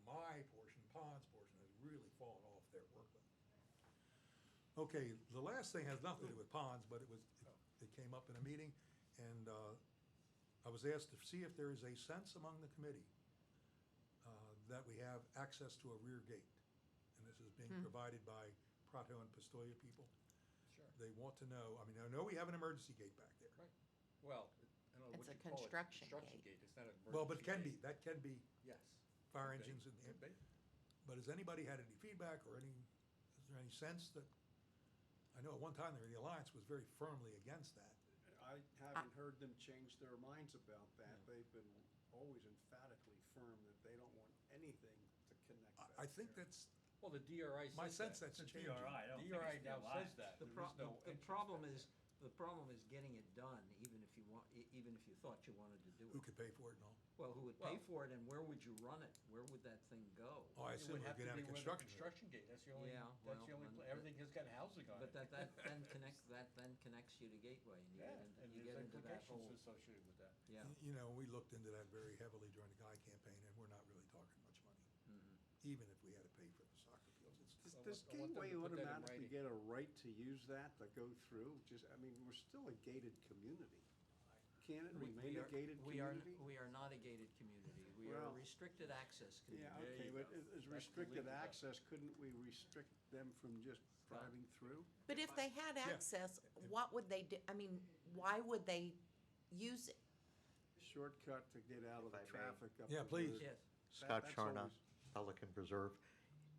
my portion, Pond's portion, has really fallen off their workload. Okay, the last thing has nothing to do with ponds, but it came up in a meeting, and I was asked to see if there is a sense among the committee that we have access to a rear gate. And this is being provided by Prato and Pistoia people. Sure. They want to know, I mean, I know we have an emergency gate back there. Right. Well, I don't know It's what a you call it. construction Construction gate. gate, it's not an emergency Well, but it can be, gate. that can be Yes. fire Could be. engines and, Could be. but has anybody had any feedback or is there any sense that, I know at one time the Alliance was very firmly against that. I haven't heard them change their minds about that. They've been always emphatically firm that they don't want anything to connect back I think there. that's, Well, the DRI says my sense that. that's It's a changing. DRI, I don't think DRI it's the now says Alliance. that. The There is no the entrance problem back is, the problem is getting it done, even if you want, even if you thought you wanted to do Who it. could pay for it and all? Well, who would pay Well- for it, and where would you run it? Where would that thing go? Oh, I It assume would it have would to get out be of where the construction. construction gate, that's the only, Yeah, that's the well, only, and- everything has got housing on it. But that then connects you to Gateway, and Yeah, and you there's get into that implications whole, associated with that. yeah. You know, we looked into that very heavily during the Guy campaign, and we're not really talking much money, Mhm. even if we had to pay for the soccer fields. It's, Does I want them Gateway to put that in automatically writing. get a right to use that, to go through? Just, I mean, we're still a gated community. Can it remain a gated We are community? not a gated community. We are a Well, restricted access community. Yeah, There okay, you but go. as That's the restricted legal part. access, couldn't we restrict them from just driving through? But if they had access, what would they do? I mean, why would they use it? Shortcut to get out of If the I may. traffic up. Yeah, the please. road. Yes. Scott that's Charna, always- Pelican Preserve.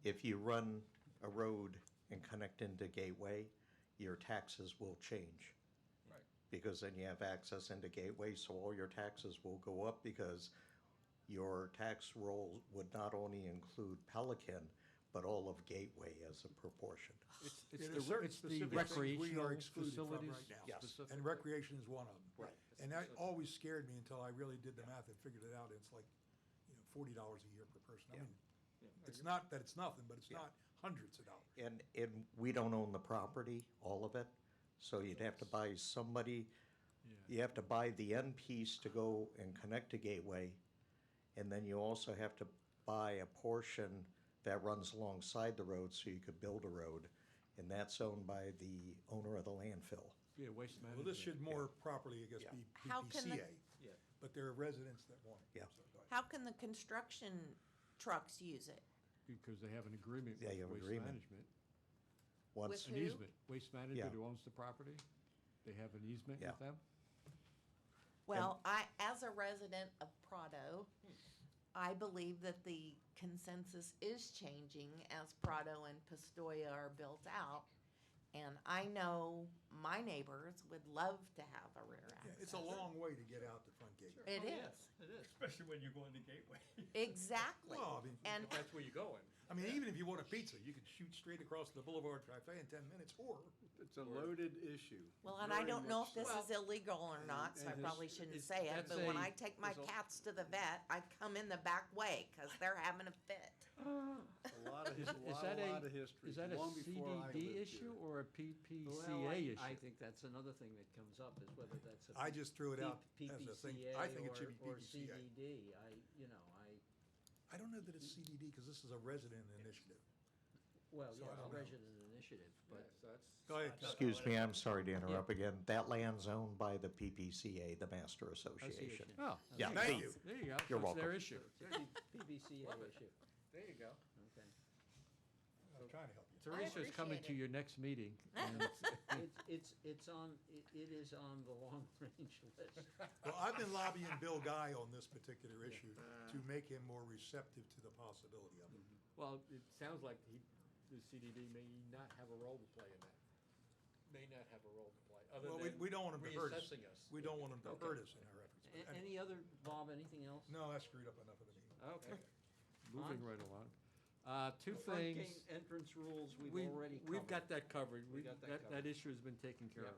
If you run a road and connect into Gateway, your taxes will change. Right. Because then you have access into Gateway, so all your taxes will go up because your tax roll would not only include Pelican, but all of Gateway as a proportion. Yeah, there's certain it's the specific things we are recreational excluded from facilities. right now. Yes. specific- And recreation is one of them. Right. And that always scared me until I really did the math and figured it out. It's like, $40 a year per person. I Yeah. mean, it's not that it's nothing, but it's Yeah. not hundreds of dollars. And we don't own the property, all of it, so you'd have to buy somebody, you have to buy the end piece to go and connect to Gateway, and then you also have to buy a portion that runs alongside the road so you could build a road, and that's owned by the owner of the landfill. Yeah, waste Well, management. this should more properly, I guess, Yeah. be How can the- PPCA, Yeah. but there are residents that want it. Yeah. So, go ahead. How can the construction trucks use it? Because they have an agreement They with have waste agreement. management. Once, With An Who? easement. Waste management Yeah. who owns the property, they have an easement Yeah. with them. Well, as a resident of Prado, I believe that the consensus is changing as Prado and Pistoia are built out. And I know my neighbors would love to have a rear Yeah, access. it's a long way to get out the front gate. It Oh, is, yes, it is. Especially when you're going to Gateway. exactly. Well, I mean, And That's where you're going. I mean, even if you want a pizza, you could shoot straight across the Boulevard Cafe in 10 minutes, or It's a loaded issue. Well, and I very don't know much if this so. is illegal or not, so I and probably his- shouldn't it's- say it, that's but when a- I take my there's a- cats to the vet, I come in the back way, cause they're having a fit. A lot of, Is a is lot, that a lot of history, is that a long before I lived CDD here. issue or a Well, PPCA issue? I think that's another thing that comes up, is whether that's a I just threw it out P- as a thing. PPCA I think it should be or PPCA. CDD. I don't know that it's CDD, because this is a resident initiative. Well, So I yeah, don't a know. resident initiative, but Yes, that's. Go ahead. excuse me, I'm sorry to interrupt again, that land's owned by the PPCA, the Master Association. Oh, Yeah, Thank the- you. there you go. You're So it's their welcome. issue. it's a PBCA issue, There you go. okay. I'm trying to help you. Teresa's coming appreciate to it. your next meeting. and It's on, it is on the long-range list. Well, I've been lobbying Bill Guy on this particular issue to make him more receptive to the possibility of it. Well, it sounds like the CDD may not have a role to play in that. May not have a role to play, other Well, than we don't want him to hurt us. reassessing us. We don't want him to Okay. hurt us in our efforts. But anyway. Any other, Bob, anything else? No, I screwed up enough of the meeting. Okay. Moving On. right along. Two The front things. gate entrance rules, we've We- already covered. We've got that covered. We got that That covered. issue has been taken care Yep. of.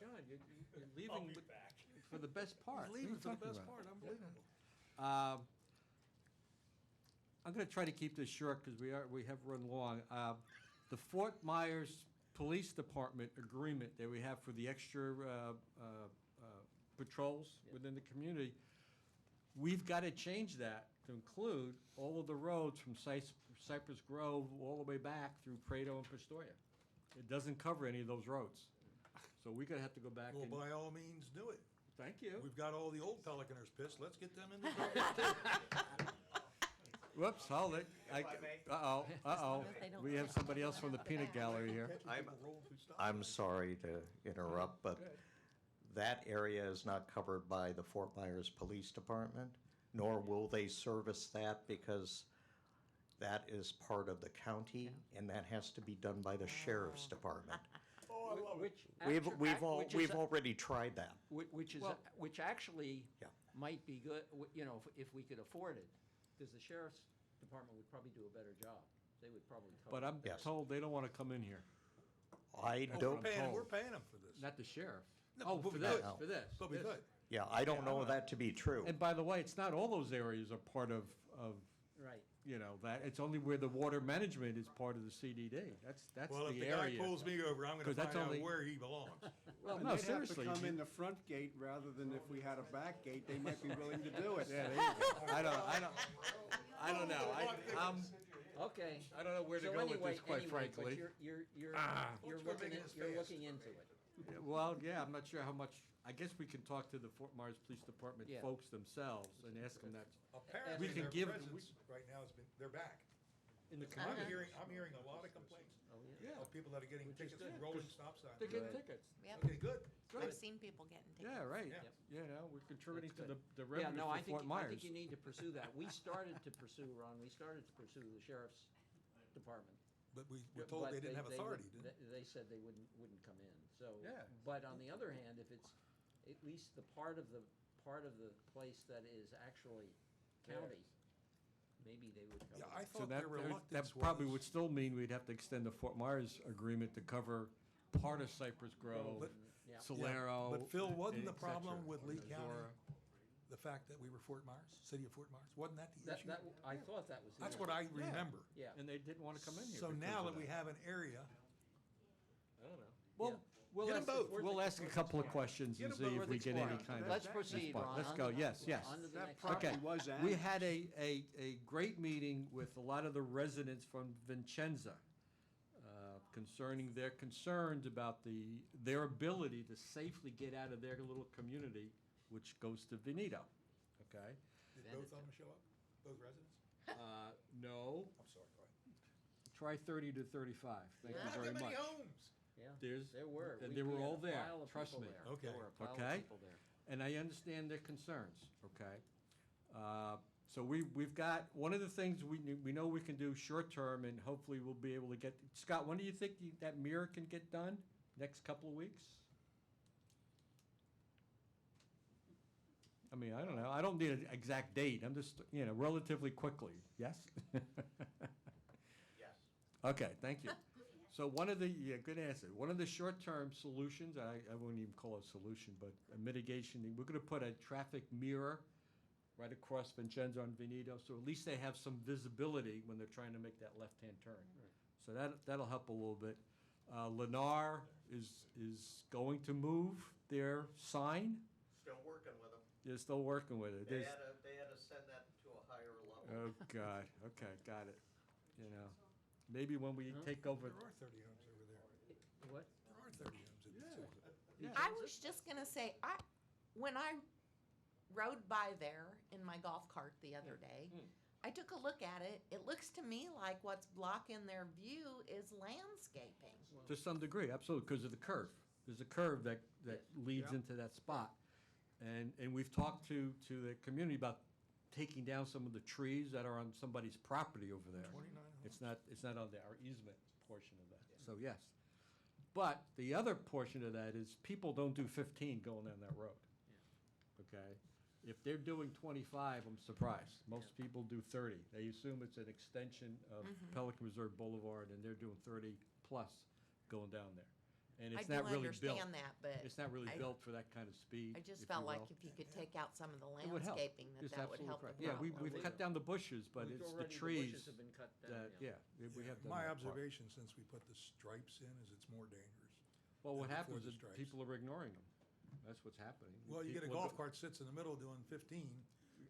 John, you're I'll leaving be with- back. for the best part. He's What are leaving you for the talking best about? part, unbelievable. I'm gonna try to keep this short because we have run long. The Fort Myers Police Department agreement that we have for the extra patrols Yeah. within the community, we've got to change that to include all of the roads from Cypress Grove all the way back through Prado and Pistoia. It doesn't cover any of those roads. So we're gonna have to go back Well, and, by all means, do it. thank you. We've got all the old Pelicaners pissed. Let's get them in the program too. Whoops, hold it. Uh-oh, uh-oh. as they don't We have somebody else from the peanut gallery here. Catching I'm- people rolling through stop I'm signs. sorry to interrupt, but that area is not covered by the Fort Myers Police Department, nor will they service that because that is part of the county, and that has to be done by the Sheriff's Department. We've already tried that. Which actually Yeah. might be good, if we could afford it, because the sheriff's department would probably do a better job. They would probably cover. But I'm Yes. told they don't want to come in here, I Oh, don't, we're paying them for this. not the sheriff. No, Oh, but for we this, could. for this. But we this. could. yeah, I don't know that to be true. And by the way, it's not all those areas are part of, Right. that, it's only where the water management is part of the CDD. That's Well, if the the guy area. pulls me over, I'm gonna 'Cause that's find out only- where he belongs. Well, And no, they'd seriously. have to come you- in the front gate rather than if we had a back gate, they might be willing to do it. Yeah, there you go. I don't know. Okay. I don't know where to So go with anyway- this, quite anyway, but frankly. you're What's gonna looking make at, us you're fast? looking into it. Yeah, well, yeah, I'm not sure how much, I guess we can talk to the Fort Myers Police Department Yeah. folks themselves and ask them that. Apparently, can their give- presence right now has been, they're back. In the I'm community. hearing a lot of complaints Oh, yeah. Yeah, of people that are getting Which is tickets for good, rolling 'cause stop signs. they're getting Good. tickets. Yep, Okay, good. I've seen people getting tickets. Yeah, right. Yeah. You know, we're contributing to That's the Yeah, revenue no, for I think, Fort I Myers. think you need to pursue that. We started to pursue, Ron, the sheriff's department. But we were told But they didn't have would- authority, didn't they? They said they wouldn't come in, so. Yeah. But on the other hand, if it's at least the part of the part of the place that is actually county, maybe they would cover Yeah, I that. So thought that, their reluctance that probably would was. still mean we'd have to extend the Fort Myers agreement to cover part of Cypress Grove, But- Yeah. Solero. But Phil, wasn't the et cetera, problem with Lee County, Zora. the fact that we were Fort Myers, city of Fort Myers? Wasn't that the issue? I thought that was. the That's issue. what I remember. Yeah. And they didn't want to come in here. So because now of that we have an area, I don't know. Well, Yeah. we'll Get 'em ask, both. we'll ask a couple of questions Get and 'em see both if where we they get any expired. kind of. Let's That- proceed, fine. Ron. Let's on go. to- Yes, yes. On to the That next property item. Okay, was we annexed. had a great meeting with a lot of the residents from Vincenza concerning their concerns about their ability to safely get out of their little community, which goes to Veneto, okay? did both of them show up? Both residents? No, I'm sorry, go ahead. try 30 to 35. Thank Yeah. you Not very that many much. homes. Yeah, There's, there were. and We they were had all a there, pile of trust people me. there. Okay. There were a pile Okay. of people there. And I understand their concerns, okay? So we've got, one of the things we know we can do short-term, and hopefully we'll be able to get, Scott, when do you think that mirror can get done? Next couple of weeks? I mean, I don't know, I don't need an exact date, I'm just, relatively quickly, yes? Yes. Okay, thank you. So one of the, yeah, good answer. One of the short-term solutions, I wouldn't even call it a solution, but a mitigation, we're gonna put a traffic mirror right across Vincenzo and Veneto, so at least they have some visibility when they're trying to make that left-hand turn. So that'll help a little bit. Lennar is going to move their sign. Still working with them. You're still working with it. They There's- had to send that to a higher level. Oh, God, okay, got it. Maybe when we take over. There are 30 homes over there. What? There are 30 homes in Vincenzo. I was just gonna say, when I rode by there in my golf cart the other day, I took a look at it. It looks to me like what's blocking their view is landscaping. To some degree, absolutely, because of the curve. There's a curve that leads Yeah. into that spot. And we've talked to the community about taking down some of the trees that are on somebody's property over there. 29 homes. It's not on our easement portion of that, so yes. But the other portion of that is people don't do 15 going down that road. Okay? If they're doing 25, I'm surprised. Most people do 30. They assume it's an extension of Pelican Reserve Boulevard, and they're doing 30+ going down there. And I it's do not really built. understand that, but It's not really I- built for that kind of speed. I just if felt you like will. if you could take out some of the It would help. landscaping, It's that would absolutely help the correct. Yeah, problem. we've cut down the bushes, but We've it's the already- trees bushes have been cut down, that, yeah, we have done My that part. observation since we put the stripes in is it's more dangerous. Well, what before happens the is stripes. people are ignoring them. That's what's happening. Well, you get a People golf go- cart sits in the middle doing 15,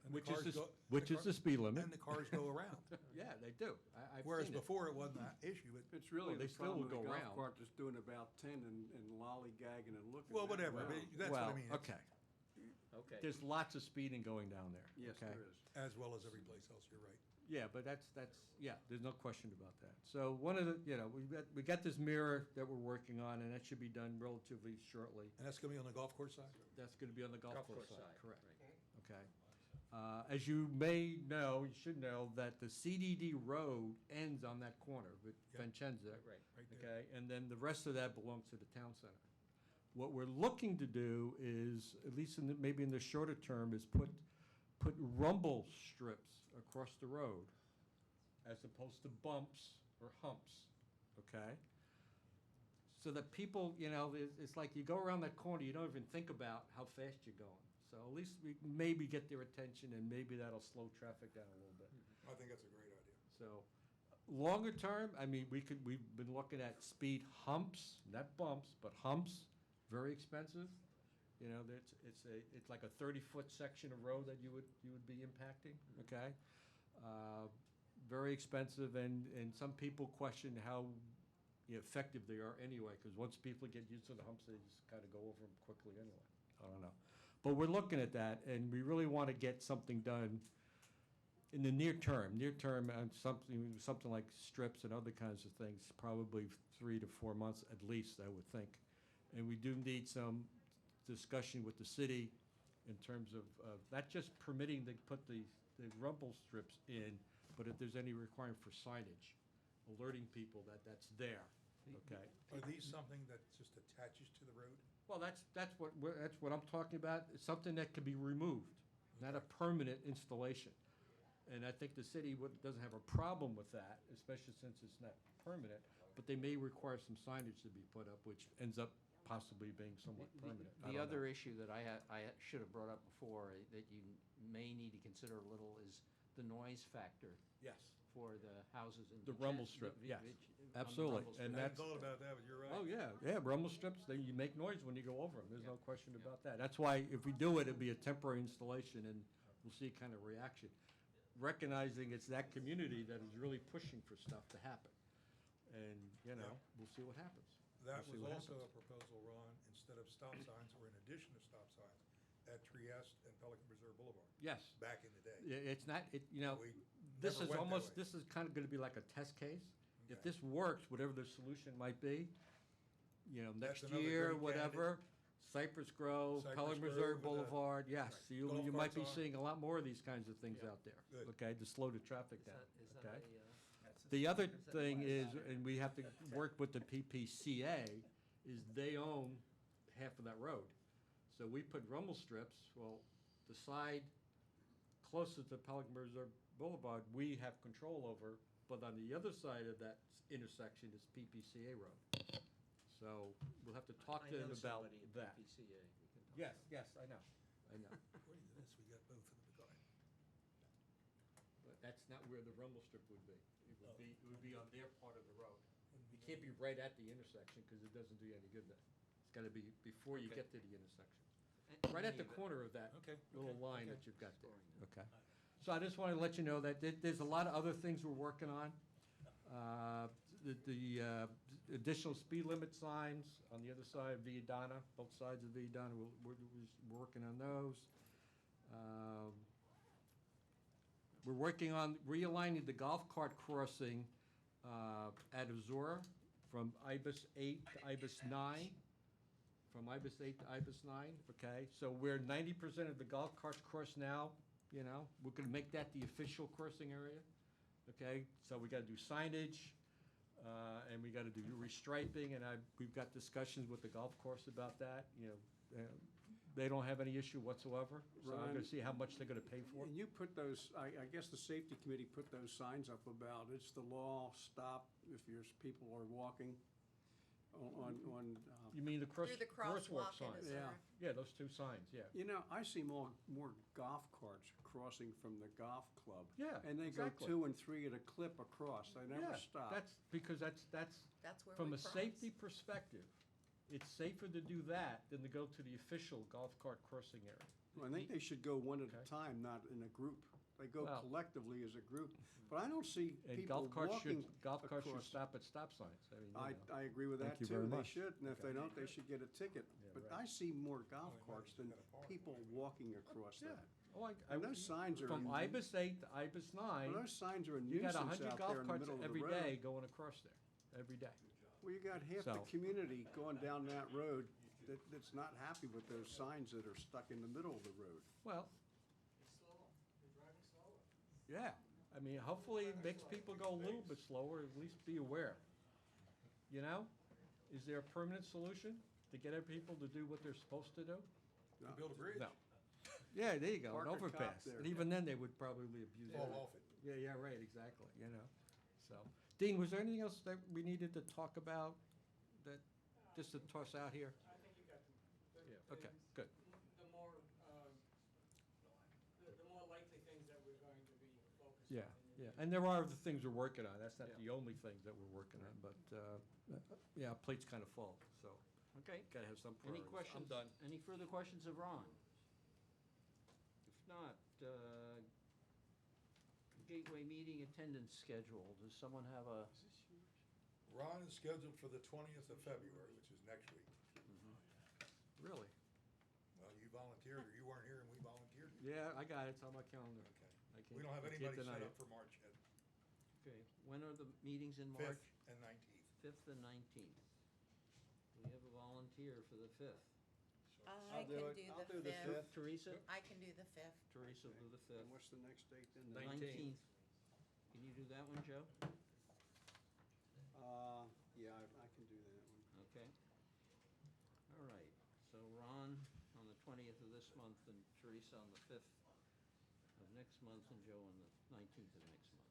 and the Which is cars the, go. which is the speed limit. And the cars go around. Yeah, they do. I've Whereas seen it. before it wasn't that issue, It's really they the still problem would with a go golf around. cart that's doing about 10 and lollygagging and looking. well, that whatever, way. but that's what I Well, mean. It's- okay. Okay. There's lots of speeding going down there. Yes, okay? there is. As well as every place else, you're right. Yeah, but that's, yeah, there's no question about that. So one of the, we got this mirror that we're working on, and that should be done relatively shortly. And that's gonna be on the golf course side? That's gonna be on the golf Golf course course side, side, correct. right. Okay. As you may know, you should know, that the CDD road ends on that corner with Yep. Vincenza. Right. Right there. Okay, and then the rest of that belongs to the town center. What we're looking to do is, at least maybe in the shorter term, is put rumble strips across the road as opposed to bumps or humps, okay? So that people, it's like you go around that corner, you don't even think about how fast you're going. So at least we maybe get their attention, and maybe that'll slow traffic down a little bit. I think that's a great idea. So, longer term, I mean, we've been looking at speed humps, not bumps, but humps, very expensive. It's like a 30-foot section of road that you would be impacting, okay? Very expensive, and some people question how effective they are anyway, because once people get used to the humps, they just kind of go over them quickly anyway. I don't know. But we're looking at that, and we really want to get something done in the near term, something like strips and other kinds of things, probably 3 to 4 months at least, I would think. And we do need some discussion with the city in terms of not just permitting to put the rumble strips in, but if there's any requirement for signage, alerting people that that's there. okay? Are these something that just attaches to the road? Well, that's what I'm talking about. It's something that can be removed, not a permanent installation. And I think the city doesn't have a problem with that, especially since it's not permanent, but they may require some signage to be put up, which ends up possibly being somewhat permanent. I The don't other know. issue that I should have brought up before, that you may need to consider a little, is the noise factor Yes, for the houses in. The rumble strip, yes, on the absolutely, rumble and strip. I that's. hadn't thought about that, but you're right. Oh, yeah, rumble strips, you make noise when you go over them, there's no Yeah. question about that. That's why if we do it, it'd be a temporary installation, and we'll see kind of reaction. Recognizing it's that community that is really pushing for stuff to happen. And, we'll see what happens. That We'll see was what also a happens. proposal, Ron, instead of stop signs, or in addition to stop signs, at Trieste and Pelican Reserve Boulevard, Yes, back in the day. it's not, We this never is went that almost, way. this is kind of gonna be like a test case. If Okay. this works, whatever the solution might be, That's next another year, great whatever, Cypress Grove, Cypress Pelican Grove Reserve with the- Boulevard, yes, Right. you Golf might be carts on. seeing a lot more of these kinds of things Yeah. out there, Good. okay, to slow the traffic Is down, that okay? That's The other is that thing why is, it's not- and we have to work with the PPCA, is they own half of that road. So we put rumble strips, well, the side closest to Pelican Reserve Boulevard, we have control over, but on the other side of that intersection is PPCA road. So we'll have to talk to them about that. Yes, I know. According to this, we got both of them going. But that's not where the rumble strip would be. It would be on their part of the road. It can't be right at the intersection, because it doesn't do you any good then. It's gotta be before you Okay. get to the intersection. In Right at any the event, corner of that Okay, little okay, line okay. that you've got there, Storing okay? So I just wanted to let you know that there's a lot of other things we're working on. The additional speed limit signs on the other side of Viadana, both sides of Viadana, we're working on those. We're working on realigning the golf cart crossing at Azura from Ibis 8 to Ibis 9. From Ibis 8 to Ibis 9, okay? So we're 90% of the golf carts cross now, we're gonna make that the official crossing area, okay? So we gotta do signage, and we gotta do restriping, and we've got discussions with the golf course about that, they don't have any issue whatsoever, so I'm gonna Ron, see how much they're gonna pay for it. And you put those, I guess the safety committee put those signs up about, it's the law, stop if people are walking on, You mean the Through the crosswalk in signs? Yeah. Azura. Yeah, those two signs, yeah. I see more golf carts crossing from the golf club. Yeah, And they exactly. go 2 and 3 at a clip across, they never Yeah, stop. That's, because that's That's where from we a cross. safety perspective, it's safer to do that than to go to the official golf cart crossing area. Well, I think they should go one at a Okay. time, not in a group. They go Well- collectively as a group, but I don't see And people golf carts walking should across. stop at stop signs. I mean, I agree with Thank that you too. very They much. should, and if they don't, they should get a ticket. Yeah, But right. I see more golf Well, carts than you gotta park. people walking across Yeah. that. Oh, And those signs are. From a- Ibis 8 to Ibis 9, Well, those signs are a you got nuisance 100 out golf there in the carts middle of the every road. day going across there, every day. Well, you got half the So- community going down that road that's not happy with those signs that are stuck in the middle of the road. Well. Yeah, I mean, hopefully it makes people go a little bit slower, at least be aware. Is there a permanent solution to get people to do what they're supposed to do? To build a bridge, No. Yeah, there you go, an Park a cop overpass. there. And even then, they would probably abuse it. fall off it. Yeah, right, exactly, so. Dean, was there anything else that we needed to talk about, just to toss out here? I think you got them. Okay, good. The more, the more likely things that we're going to be focused on. Yeah, in the yeah, and there are other things we're working on, that's not the only things that we're working on, but, yeah, our plate's kind of full, so, Okay. gotta have some Any priorities. questions? I'm done. Any further questions of Ron? If not, Gateway meeting attendance schedule. Does someone have a? Ron is scheduled for the 20th of February, which is next week. Really? Well, you volunteered, or you weren't here and we volunteered. Yeah, I got it, it's on my calendar. Okay. I can't- We don't have I can't anybody deny set it. up for March yet, Okay. When are the meetings in March? 5th and 19th. 5th and 19th. We have a volunteer for the 5th. I can do the 5th. Teresa? I can do the 5th. Teresa will do the 5th. And what's the next date then? The 19th. 19th. Can you do that one, Joe? Yeah, I can this month, and Teresa on the 5th of next month, and Joe on the 19th of next month.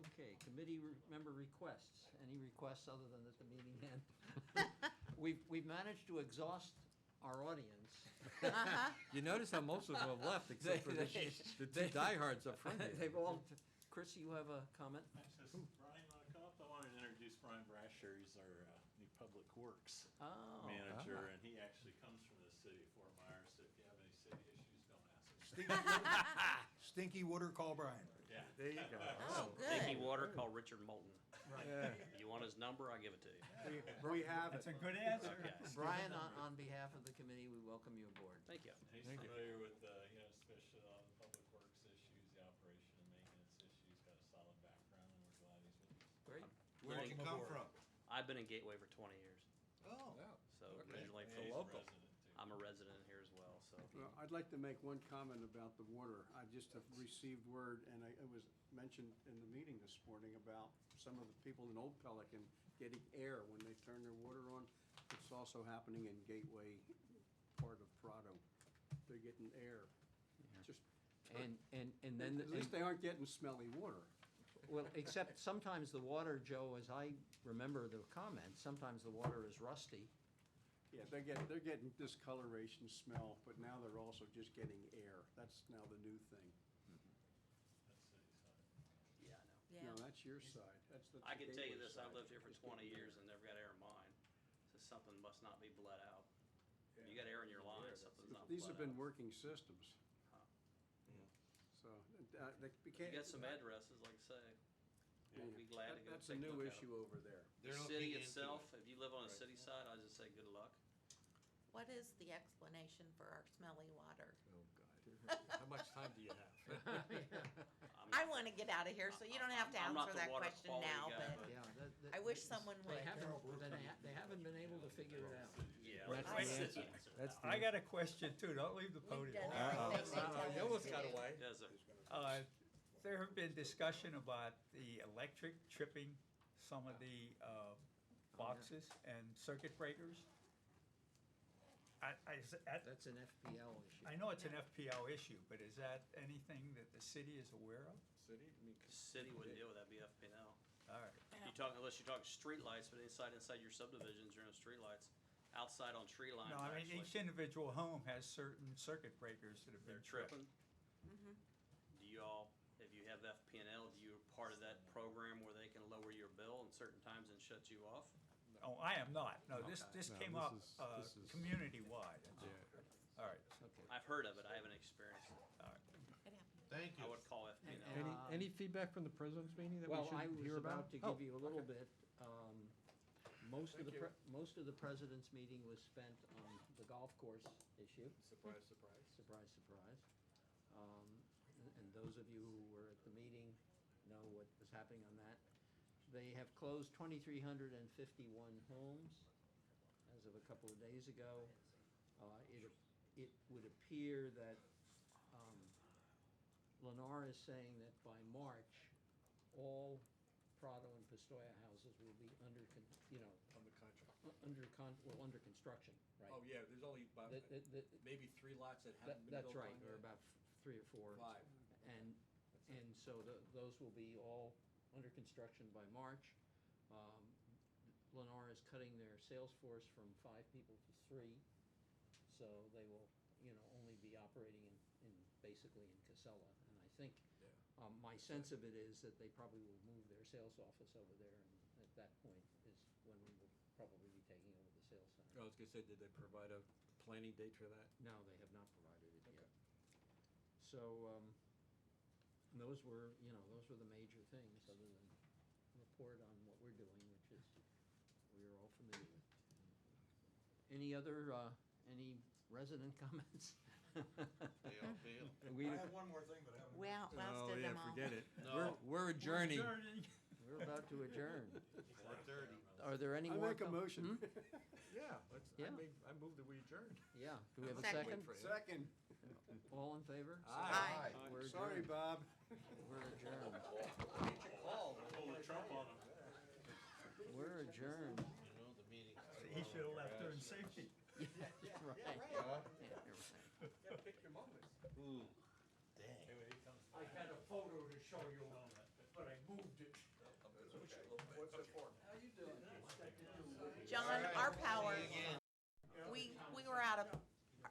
Okay, committee member requests. Any requests other than that the meeting end? We've managed to exhaust our audience. Uh-huh. You notice how most of them have left, except for the two diehards up front here. They've all, Chris, you have a comment? Brian, want to come up? I wanted to introduce Brian Brasher. He's our new Public Works Oh. manager, and he actually comes from the city of Fort Myers, so if you have any city issues, don't ask him. Stinky water, call Brian. Yeah. There you go. Oh, Stinky good. water, call Richard Moulton. Yeah. You want his number, I'll give it to you. We have it. That's a good answer. Okay. Brian, on behalf of the committee, we welcome you aboard. Thank you. He's Thank you. familiar with, especially a lot of the public works issues, the operation and maintenance issues, got a solid background, and we're glad he's with us. Great. Where'd you come from? I've been in Gateway for 20 years, Oh. so Okay. originally Yeah, from, he's a resident, too. I'm a resident here as well, so. Well, I'd like to make one comment about the water. I just have received word, and it was mentioned in the meeting this morning about some of the people in Old Pelican getting air when they turn their water on. It's also happening in Gateway, part of Prado. They're getting air. Just, And then, at least they aren't getting smelly water. well, except sometimes the water, Joe, as I remember the comments, sometimes the water is rusty. Yeah, they're getting discoloration smell, but now they're also just getting air. That's now the new thing. Yeah, I know. Yeah. No, that's your side. That's the I can tell you Gateway this, I've side. lived here for It's 20 getting years air. and never got air in mine. So something must not be bled out. You got air in your line, something's not bled out. These have been working systems. Huh. So, we can't. You got some addresses, like I say. We'll be glad to go That's a take a new look at 'em. issue over there. The city itself, if you live on the city side, I just say good luck. What is the explanation for our smelly water? Oh, God. How much time do you have? I want to get out of here, so you don't have to I'm not answer the that water question quality now, guy, but but- Yeah. I wish someone would. They haven't been able to figure it out. Yeah. That's that's the the answer. answer. That's the I got a question too, don't leave the We've podium. done everything they tell You us almost to got do. away. Yes, sir. There have been discussion about the electric tripping some of the boxes and circuit breakers. That's an FPL issue. I know it's an FPL issue, but is that anything that the city is aware of? City? I mean, City wouldn't deal with that, be FPL. All right. Unless you're talking streetlights, but inside your subdivisions, you're in streetlights. Outside on tree lines, No, I mean, actually, each individual home has certain circuit breakers that have been they're tripped. tripping. Mhm. Do you all, if you have FPL, do you part of that program where they can lower your bill in certain times and shut you off? Oh, I am not. No, this No, came this up is- this is- community-wide. Yeah. All right, Okay. I've heard of it, I haven't experienced it. all right. It happens. Thank I you. would call FPL. Any feedback from the president's meeting that we Well, I should was hear about? about to Oh, give you a little okay. bit. Most of the president's meeting was spent on the golf course issue. Surprise, surprise. Surprise, surprise. And those of you who were at the meeting know what was happening on that. They have closed 2,351 homes as of a couple of days ago. It would appear that Lennar is saying that by March, all Prado and Pistoia houses will be under construction, right? Oh, yeah, there's only about, maybe 3 lots that haven't been built That's right, on or yet. about 3 or 4. 5. And so those will be all under construction by March. Lennar is cutting their sales force from 5 people to 3, so they will, only be operating basically in Casella. And I think, my sense of it is that they probably will move their sales office over there, and at that point is when we will probably be taking over the sales center. I was gonna say, did they provide a planning date for that? No, they have not provided it yet. So, those were the major things, other than report on what we're doing, which is, we're all familiar with. Any other, any resident comments? Bail. We, I have one more thing, but I haven't. We outlasted Oh, yeah, them all. forget it. No. We're adjourning. we're about to adjourn. 4:30. Are there any I more? make a motion. Yeah, Yeah. I move that we adjourn. Yeah, do we have a Second. second? Second. All in favor? Aye. We're Sorry, adjourned. Bob. We're adjourned. Pull the Trump on them. We're adjourned. You know, the meeting. He should have left her in safety. Yeah, right. Huh? Yeah, you're right. Gotta pick your moments. Ooh, dang. Hey, when he comes I back. had a photo to show you, but I moved it. What's it for? How you doing? John,